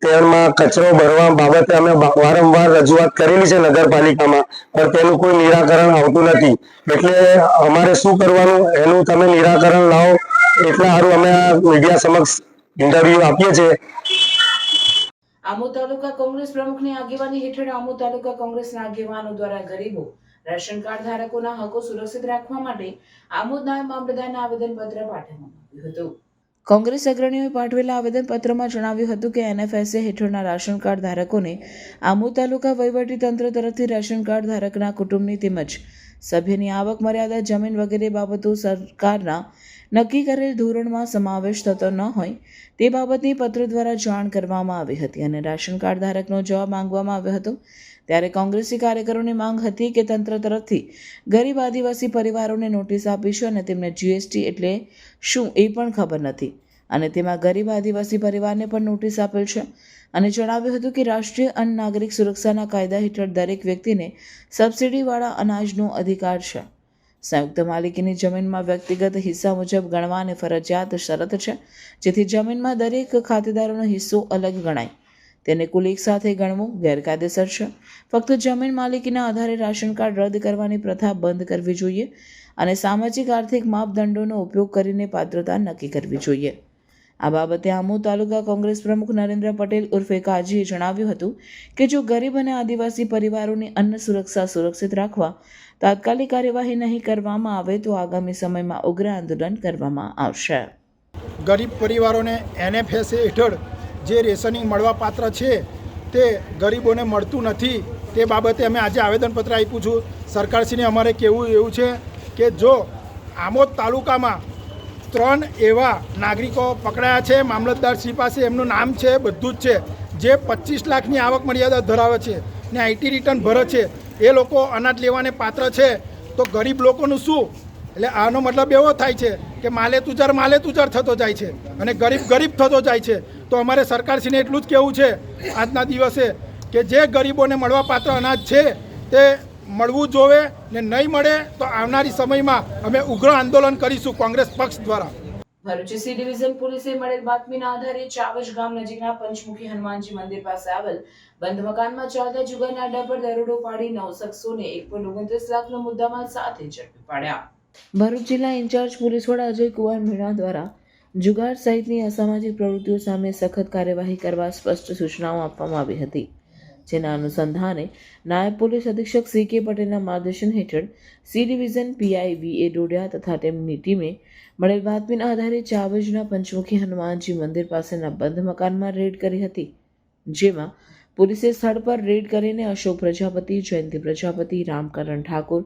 તેમાં કચરો ભરવા બાબતે અમે વારંવાર રજૂઆત કરેલી છે નગરપાલિકામાં, પણ તેનું કોઈ નિરાકરણ આવતું નથી. એટલે અમારે શું કરવાનું એનું તમે નિરાકરણ લાવો, એટલા સારું અમે આ મીડિયા સમક્ષ ઇન્ટરવ્યુ આપીએ છીએ. આમોદ તાલુકા કોંગ્રેસ પ્રમુખની આગેવાની હેઠળ આમોદ તાલુકા કોંગ્રેસના આગેવાનો દ્વારા ગરીબો રેશન કાર્ડ ધારકોના હકો સુરક્ષિત રાખવા માટે આમોદ નાયબ મામલતદારને આવેદનપત્ર પાઠવવામાં આવ્યું હતું. કોંગ્રેસ અગ્રણીઓએ પાઠવેલા આવેદનપત્રમાં જણાવ્યું હતું કે NFSA હેઠળના રાશન કાર્ડ ધારકોને આમોદ તાલુકા વહીવટીતંત્ર તરફથી રેશન કાર્ડ ધારકના કુટુંબની તેમજ સભ્યની આવક મર્યાદા, જમીન વગેરે બાબતો સરકારના નક્કી કરેલ ધોરણમાં સમાવેશ થતો ન હોય તે બાબતની પત્ર દ્વારા જાણ કરવામાં આવી હતી અને રાશન કાર્ડ ધારકનો જવાબ માંગવામાં આવ્યો હતો. ત્યારે કોંગ્રેસી કાર્યકરોની માંગ હતી કે તંત્ર તરફથી ગરીબ આદિવાસી પરિવારોને નોટિસ આપી છે અને તેમને GST એટલે શું એ પણ ખબર નથી અને તેમાં ગરીબ આદિવાસી પરિવારને પણ નોટિસ આપેલ છે અને જણાવ્યું હતું કે રાષ્ટ્રીય અન્ન નાગરિક સુરક્ષાના કાયદા હેઠળ દરેક વ્યક્તિને સબસિડીવાળા અનાજનો અધિકાર છે. સંયુક્ત માલિકીની જમીનમાં વ્યક્તિગત હિસ્સા મુજબ ગણવાની ફરજિયાત શરત છે, જેથી જમીનમાં દરેક ખાતેદારોનો હિસ્સો અલગ ગણાય. તેને કુલ એક સાથે ગણવું ગેરકાયદેસર છે. ફક્ત જમીન માલિકીના આધારે રાશન કાર્ડ રદ કરવાની પ્રથા બંધ કરવી જોઈએ અને સામાજિક આર્થિક માપદંડોનો ઉપયોગ કરીને પાત્રતા નક્કી કરવી જોઈએ. આ બાબતે આમોદ તાલુકા કોંગ્રેસ પ્રમુખ નરેન્દ્ર પટેલ ઉર્ફે કાજીએ જણાવ્યું હતું કે જો ગરીબ અને આદિવાસી પરિવારોની અન્ન સુરક્ષા સુરક્ષિત રાખવા તાત્કાલિક કાર્યવાહી નહીં કરવામાં આવે તો આગામી સમયમાં ઉગ્ર આંદોલન કરવામાં આવશે. ગરીબ પરિવારોને NFSA હેઠળ જે રેશનિંગ મળવા પાત્ર છે તે ગરીબોને મળતું નથી. તે બાબતે અમે આજે આવેદનપત્ર આપ્યું છું. સરકારશ્રીને અમારે કહેવું એવું છે કે જો આમોદ તાલુકામાં 3 એવા નાગરિકો પકડાયા છે, મામલતદારશ્રી પાસે એમનું નામ છે, બધું જ છે, જે 25 લાખની આવક મર્યાદા ધરાવે છે ને IT રિટર્ન ભરે છે. એ લોકો અનાજ લેવાને પાત્ર છે તો ગરીબ લોકોનું શું? એટલે આનો મતલબ એવો થાય છે કે માલે તુજાર થતો જાય છે અને ગરીબ થતો જાય છે. તો અમારે સરકારશ્રીને એટલું જ કહેવું છે આજના દિવસે કે જે ગરીબોને મળવા પાત્ર અનાજ છે તે મળવું જોવે ને નહીં મળે તો આવનારી સમયમાં અમે ઉગ્ર આંદોલન કરીશું કોંગ્રેસ પક્ષ દ્વારા. ભરૂચ સી ડિવિઝન પોલીસે મળેલ બાતમીના આધારે ચાવજ ગામ નજીકના પંચમુખી હનુમાનજી મંદિર પાસે આવેલ બંધ મકાનમાં ચાલતા જુગારના અડ્ડા પર દરોડો પાડી 9 શખ્સોને 1.29 લાખનો મુદ્દામાલ સાથે ઝડપી પાડ્યા. ભરૂચ જિલ્લા ઇન્ચાર્જ પોલીસ વડા અજય કુમાર મીણા દ્વારા જુગાર સહિતની અસામાજિક પ્રવૃત્તિઓ સામે સખત કાર્યવાહી કરવા સ્પષ્ટ સૂચનાઓ આપવામાં આવી હતી, જેના અનુસંધાને નાયબ પોલીસ અધિક્ષક CK પટેલના માર્ગદર્શન હેઠળ C division PI VA Dodiya તથા તેમની ટીમે મળેલ બાતમીના આધારે ચાવજના પંચમુખી હનુમાનજી મંદિર પાસેના બંધ મકાનમાં રેડ કરી હતી, જેમાં પોલીસે સ્થળ પર રેડ કરીને અશોક પ્રજાપતિ, જયંતિ પ્રજાપતિ, રામકરણ ઠાકોર,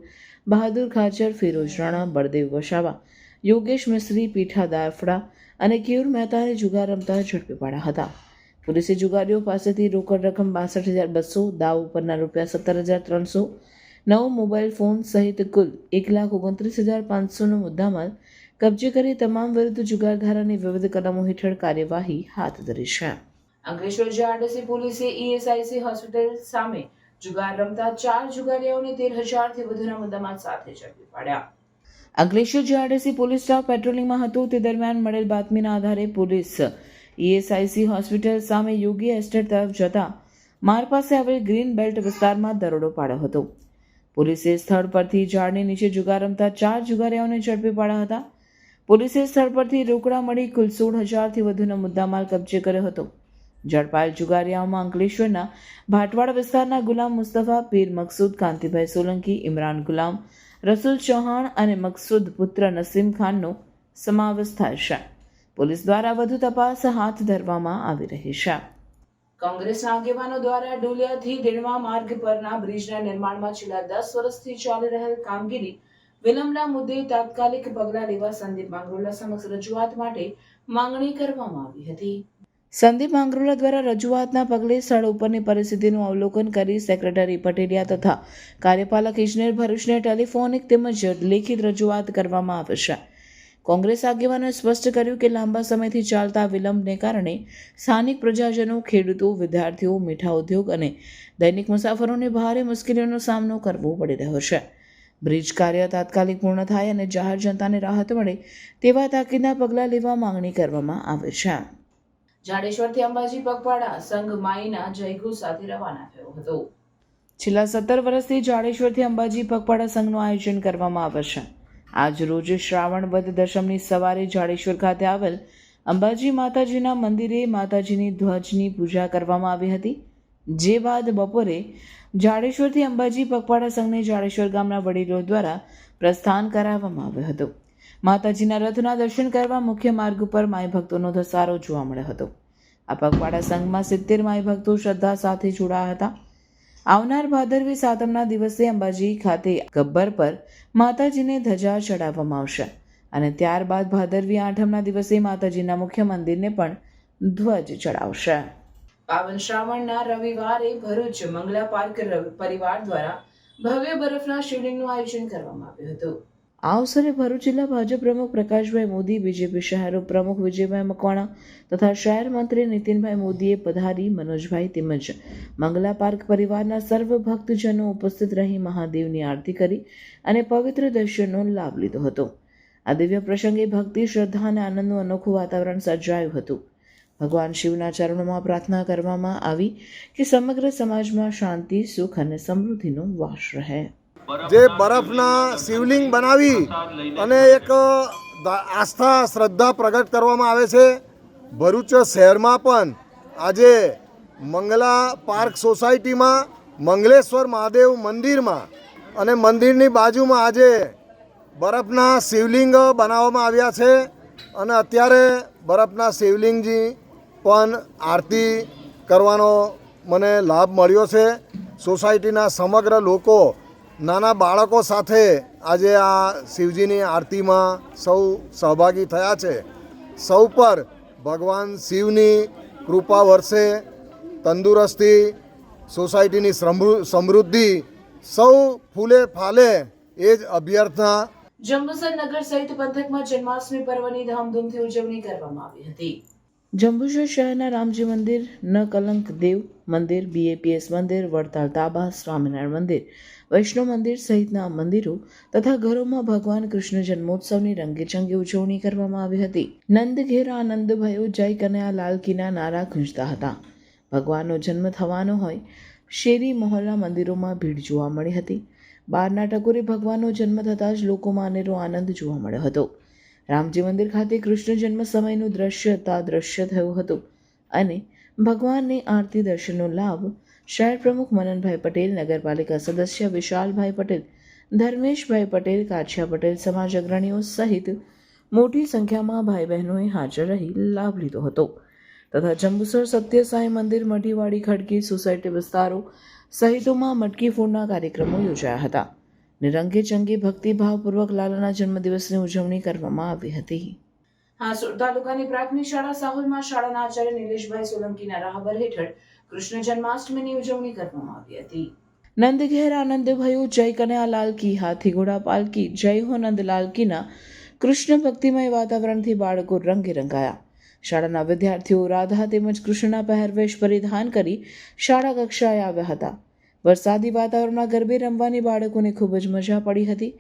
બહાદુર ખાચર, ફિરોજ રાણા, બળદેવ વસાવા, યોગેશ મિસ્ત્રી, પીઠા દાફડા અને કેયુર મહેતાને જુગાર રમતા ઝડપી પાડ્યા હતા. પોલીસે જુગારીઓ પાસેથી રોકડ રકમ 62,200, દાવ ઉપરના રૂપિયા 17,300, 9 મોબાઈલ ફોન સહિત કુલ 1,29,500નો મુદ્દામાલ કબજે કરી તમામ વિરુદ્ધ જુગાર ધારાની વિવિધ કલમો હેઠળ કાર્યવાહી હાથ ધરી છે. અંકલેશ્વર GRDC પોલીસે ESIC હોસ્પિટલ સામે જુગાર રમતા 4 જુગારીઓને 13,000થી વધુના મુદ્દામાલ સાથે ઝડપી પાડ્યા. અંકલેશ્વર GRDC પોલીસ સ્ટાફ પેટ્રોલિંગમાં હતો તે દરમિયાન મળેલ બાતમીના આધારે પોલીસ ESIC હોસ્પિટલ સામે યોગી એસ્ટેટ તરફ જતા માર્ગ પાસે આવેલ ગ્રીન બેલ્ટ વિસ્તારમાં દરોડો પાડ્યો હતો. પોલીસે સ્થળ પરથી ઝાડની નીચે જુગાર રમતા 4 જુગારીઓને ઝડપી પાડ્યા હતા. પોલીસે સ્થળ પરથી રોકડા મળી કુલ 16,000થી વધુનો મુદ્દામાલ કબજે કર્યો હતો. ઝડપાયેલ જુગારીઓમાં અંકલેશ્વરના ભાટવાડ વિસ્તારના ગુલામ મુસ્તફા, પીર મકસૂદ, કાંતિભાઈ સોલંકી, ઇમરાન ગુલામ, રસુલ ચૌહાણ અને મકસૂદ પુત્ર નસીમ ખાનનો સમાવેશ થાય છે. પોલીસ દ્વારા વધુ તપાસ હાથ ધરવામાં આવી રહી છે. કોંગ્રેસના આગેવાનો દ્વારા ડોલિયાથી દેણવા માર્ગ પરના બ્રિજના નિર્માણમાં છેલ્લા 10 વર્ષથી ચાલી રહેલ કામગીરી વિલંબના મુદ્દે તાત્કાલિક પગલાં લેવા સંદીપ માંગરોલા સમક્ષ રજૂઆત માટે માંગણી કરવામાં આવી હતી. સંદીપ માંગરોલા દ્વારા રજૂઆતના પગલે સ્થળ ઉપરની પરિસ્થિતિનું અવલોકન કરી સેક્રેટરી પટેલિયા તથા કાર્યપાલક ઇજનેર ભરૂચને ટેલિફોનિક તેમજ લેખિત રજૂઆત કરવામાં આવે છે. કોંગ્રેસ આગેવાનોએ સ્પષ્ટ કર્યું કે લાંબા સમયથી ચાલતા વિલંબને કારણે સ્થાનિક પ્રજાજનો, ખેડૂતો, વિદ્યાર્થીઓ, મીઠા ઉદ્યોગ અને દૈનિક મુસાફરોને ભારે મુશ્કેલીઓનો સામનો કરવો પડી રહ્યો છે. બ્રિજ કાર્ય તાત્કાલિક પૂર્ણ થાય અને જાહેર જનતાને રાહત મળે તેવા તાકીદના પગલાં લેવા માંગણી કરવામાં આવે છે. જાડેશ્વરથી અંબાજી પગપાળા સંઘ માઈના જયઘોષ સાથે રવાના થયો હતો. છેલ્લા 17 વર્ષથી જાડેશ્વરથી અંબાજી પગપાળા સંઘનું આયોજન કરવામાં આવે છે. આજ રોજ શ્રાવણ વદ દશમની સવારે જાડેશ્વર ખાતે આવેલ અંબાજી માતાજીના મંદિરે માતાજીની ધ્વજની પૂજા કરવામાં આવી હતી. જે બાદ બપોરે જાડેશ્વરથી અંબાજી પગપાળા સંઘને જાડેશ્વર ગામના વડીલો દ્વારા પ્રસ્થાન કરાવવામાં આવ્યું હતું. માતાજીના રથના દર્શન કરવા મુખ્ય માર્ગ ઉપર માઈ ભક્તોનો ધસારો જોવા મળ્યો હતો. આ પગપાળા સંઘમાં 70 માઈ ભક્તો શ્રદ્ધા સાથે જોડાયા હતા. આવનાર ભાદરવી સાતમના દિવસે અંબાજી ખાતે ગબ્બર પર માતાજીને ધજા ચડાવવામાં આવશે અને ત્યારબાદ ભાદરવી આઠમના દિવસે માતાજીના મુખ્ય મંદિરને પણ ધ્વજ ચડાવશે. પાવન શ્રાવણના રવિવારે ભરૂચ મંગલા પાર્ક પરિવાર દ્વારા ભવ્ય બરફના શિવલિંગનું આયોજન કરવામાં આવ્યું હતું. આ અવસરે ભરૂચ જિલ્લા ભાજપ પ્રમુખ પ્રકાશભાઈ મોદી, બીજેપી શહેર પ્રમુખ વિજયભાઈ મકવાણા તથા શહેર મંત્રી નીતિનભાઈ મોદીએ પધારી મનોજભાઈ તેમજ મંગલા પાર્ક પરિવારના સર્વ ભક્તજનો ઉપસ્થિત રહી મહાદેવની આરતી કરી અને પવિત્ર દર્શનનો લાભ લીધો હતો. આ દિવ્ય પ્રસંગે ભક્તિ, શ્રદ્ધા અને આનંદનું અનોખું વાતાવરણ સર્જાયું હતું. ભગવાન શિવના ચરણોમાં પ્રાર્થના કરવામાં આવી કે સમગ્ર સમાજમાં શાંતિ, સુખ અને સમૃદ્ધિનો વાસ રહે. જે બરફના શિવલિંગ બનાવી અને એક આસ્થા, શ્રદ્ધા પ્રગટ કરવામાં આવે છે. ભરૂચ શહેરમાં પણ આજે મંગલા પાર્ક સોસાયટીમાં મંગલેશ્વર મહાદેવ મંદિરમાં અને મંદિરની બાજુમાં આજે બરફના શિવલિંગ બનાવવામાં આવ્યા છે અને અત્યારે બરફના શિવલિંગજી પણ આરતી કરવાનો મને લાભ મળ્યો છે. સોસાયટીના સમગ્ર લોકો, નાના બાળકો સાથે આજે આ શિવજીની આરતીમાં સૌ સહભાગી થયા છે. સૌ પર ભગવાન શિવની કૃપા વરસે, તંદુરસ્તી, સોસાયટીની સમૃદ્ધિ સૌ ફૂલે ફાલે એ જ અભ્યર્થના. જંબુસર નગર સહિત પંથકમાં જન્માષ્ટમી પર્વની ધામધૂમથી ઉજવણી કરવામાં આવી હતી. જંબુસર શહેરના રામજી મંદિર, ન કલંક દેવ મંદિર, BAPS મંદિર, વડતાલ તાબા, સ્વામિનારાયણ મંદિર, વૈષ્ણવ મંદિર સહિતના મંદિરો તથા ઘરોમાં ભગવાન કૃષ્ણ જન્મોત્સવની રંગેચંગે ઉજવણી કરવામાં આવી હતી. નંદ ઘેર આનંદ ભયો, જય કનૈયા લાલ કીના નારા ગુંજતા હતા. ભગવાનનો જન્મ થવાનો હોય શેરી મહોલ્લા મંદિરોમાં ભીડ જોવા મળી હતી. બારના ટકોરે ભગવાનનો જન્મ થતાં જ લોકોમાં અનેરો આનંદ જોવા મળ્યો હતો. રામજી મંદિર ખાતે કૃષ્ણ જન્મ સમયનું દ્રશ્ય થયું હતું અને ભગવાનની આરતી દર્શનનો લાભ શહેર પ્રમુખ મનનભાઈ પટેલ, નગરપાલિકા સદસ્ય વિશાલભાઈ પટેલ, ધર્મેશભાઈ પટેલ, કાછિયા પટેલ સમાજ અગ્રણીઓ સહિત મોટી સંખ્યામાં ભાઈ બહેનોએ હાજર રહી લાભ લીધો હતો તથા જંબુસર સત્ય સાંઈ મંદિર, મઢીવાડી, ખડકી સોસાયટી વિસ્તારો સહિતોમાં મટકી ફોડના કાર્યક્રમો યોજાયા હતા. નિરંગે ચંગે ભક્તિભાવપૂર્વક લાલાના જન્મદિવસની ઉજવણી કરવામાં આવી હતી. હાંસોડ તાલુકાની પ્રાથમિક શાળા સાહુલમાં શાળાના આચાર્ય નિલેશભાઈ સોલંકીના રાહબર હેઠળ કૃષ્ણ જન્માષ્ટમીની ઉજવણી કરવામાં આવી હતી. નંદ ઘેર આનંદ ભયો, જય કનૈયા લાલ કી, હાથી ઘોડા પાલકી, જય હો નંદલાલ કીના કૃષ્ણ ભક્તિમય વાતાવરણથી બાળકો રંગે રંગાયા. શાળાના વિદ્યાર્થીઓ રાધા તેમજ કૃષ્ણના પહેરવેશ પરિધાન કરી શાળા કક્ષાએ આવ્યા હતા. વરસાદી વાતાવરણમાં ગરબે રમવાની બાળકોને ખૂબ જ મજા પડી હતી.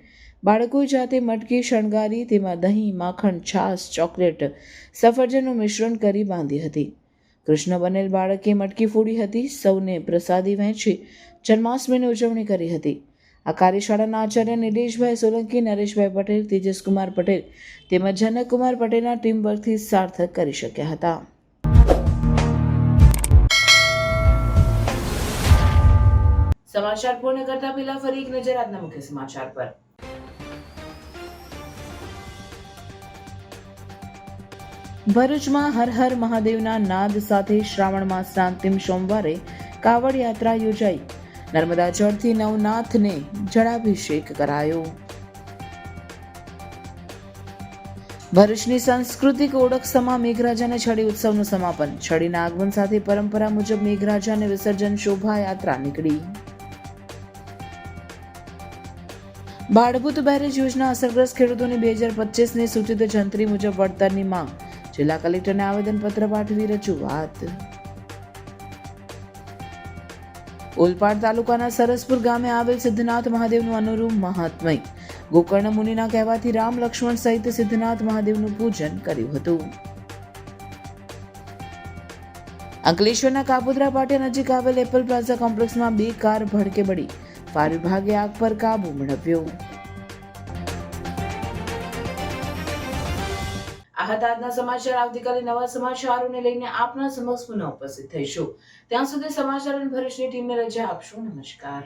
બાળકોએ જાતે મટકી શણગારી તેમાં દહીં, માખણ, છાશ, ચોકલેટ, સફરજનનું મિશ્રણ કરી બાંધી હતી. કૃષ્ણ બનેલ બાળકે મટકી ફોડી હતી. સૌને પ્રસાદી વહેંચી જન્માષ્ટમીની ઉજવણી કરી હતી. આ કાર્યશાળાના આચાર્ય નિલેશભાઈ સોલંકી, નરેશભાઈ પટેલ, તેજસકુમાર પટેલ તેમજ જનકકુમાર પટેલના ટીમ વર્કથી સાર્થક કરી શક્યા હતા. સમાચાર પૂર્ણ કરતા પહેલા ફરી એક નજર આજના મુખ્ય સમાચાર પર. ભરૂચમાં હર હર મહાદેવના નાદ સાથે શ્રાવણ માસના અંતિમ સોમવારે કાવડ યાત્રા યોજાઈ. નર્મદા જળથી નવનાથને જળાભિષેક કરાયો. ભરૂચની સાંસ્કૃતિક ઓળખ સમા મેઘરાજાને છડી ઉત્સવનું સમાપન. છડીના આગમન સાથે પરંપરા મુજબ મેઘરાજાને વિસર્જન શોભાયાત્રા નીકળી. બાળભૂત બેરેજ યોજના અસરગ્રસ્ત ખેડૂતોની 2025ની સૂચિત જંત્રી મુજબ વળતરની માંગ. જિલ્લા કલેક્ટરને આવેદનપત્ર પાઠવી રજૂઆત. ઓલપાડ તાલુકાના સરસપુર ગામે આવેલ સિદ્ધનાથ મહાદેવનું અનુરૂપ મહાત્મય. ગોકર્ણ મુનિના કહેવાથી રામ લક્ષ્મણ સહિત સિદ્ધનાથ મહાદેવનું પૂજન કર્યું હતું. અંકલેશ્વરના કાપોદ્રા પાટિયા નજીક આવેલ એપલ પ્લાઝા કોમ્પ્લેક્સમાં 2 કાર ભડકે બળી. ફાયર વિભાગે આગ પર કાબુ મેળવ્યો. આ હતા આજના સમાચાર. આવતીકાલે નવા સમાચારોને લઈને આપના સમક્ષ પુનઃ ઉપસ્થિત થઈશું. ત્યાં સુધી સમાચાર અને ભરૂચની ટીમને રજા આપશો. નમસ્કાર.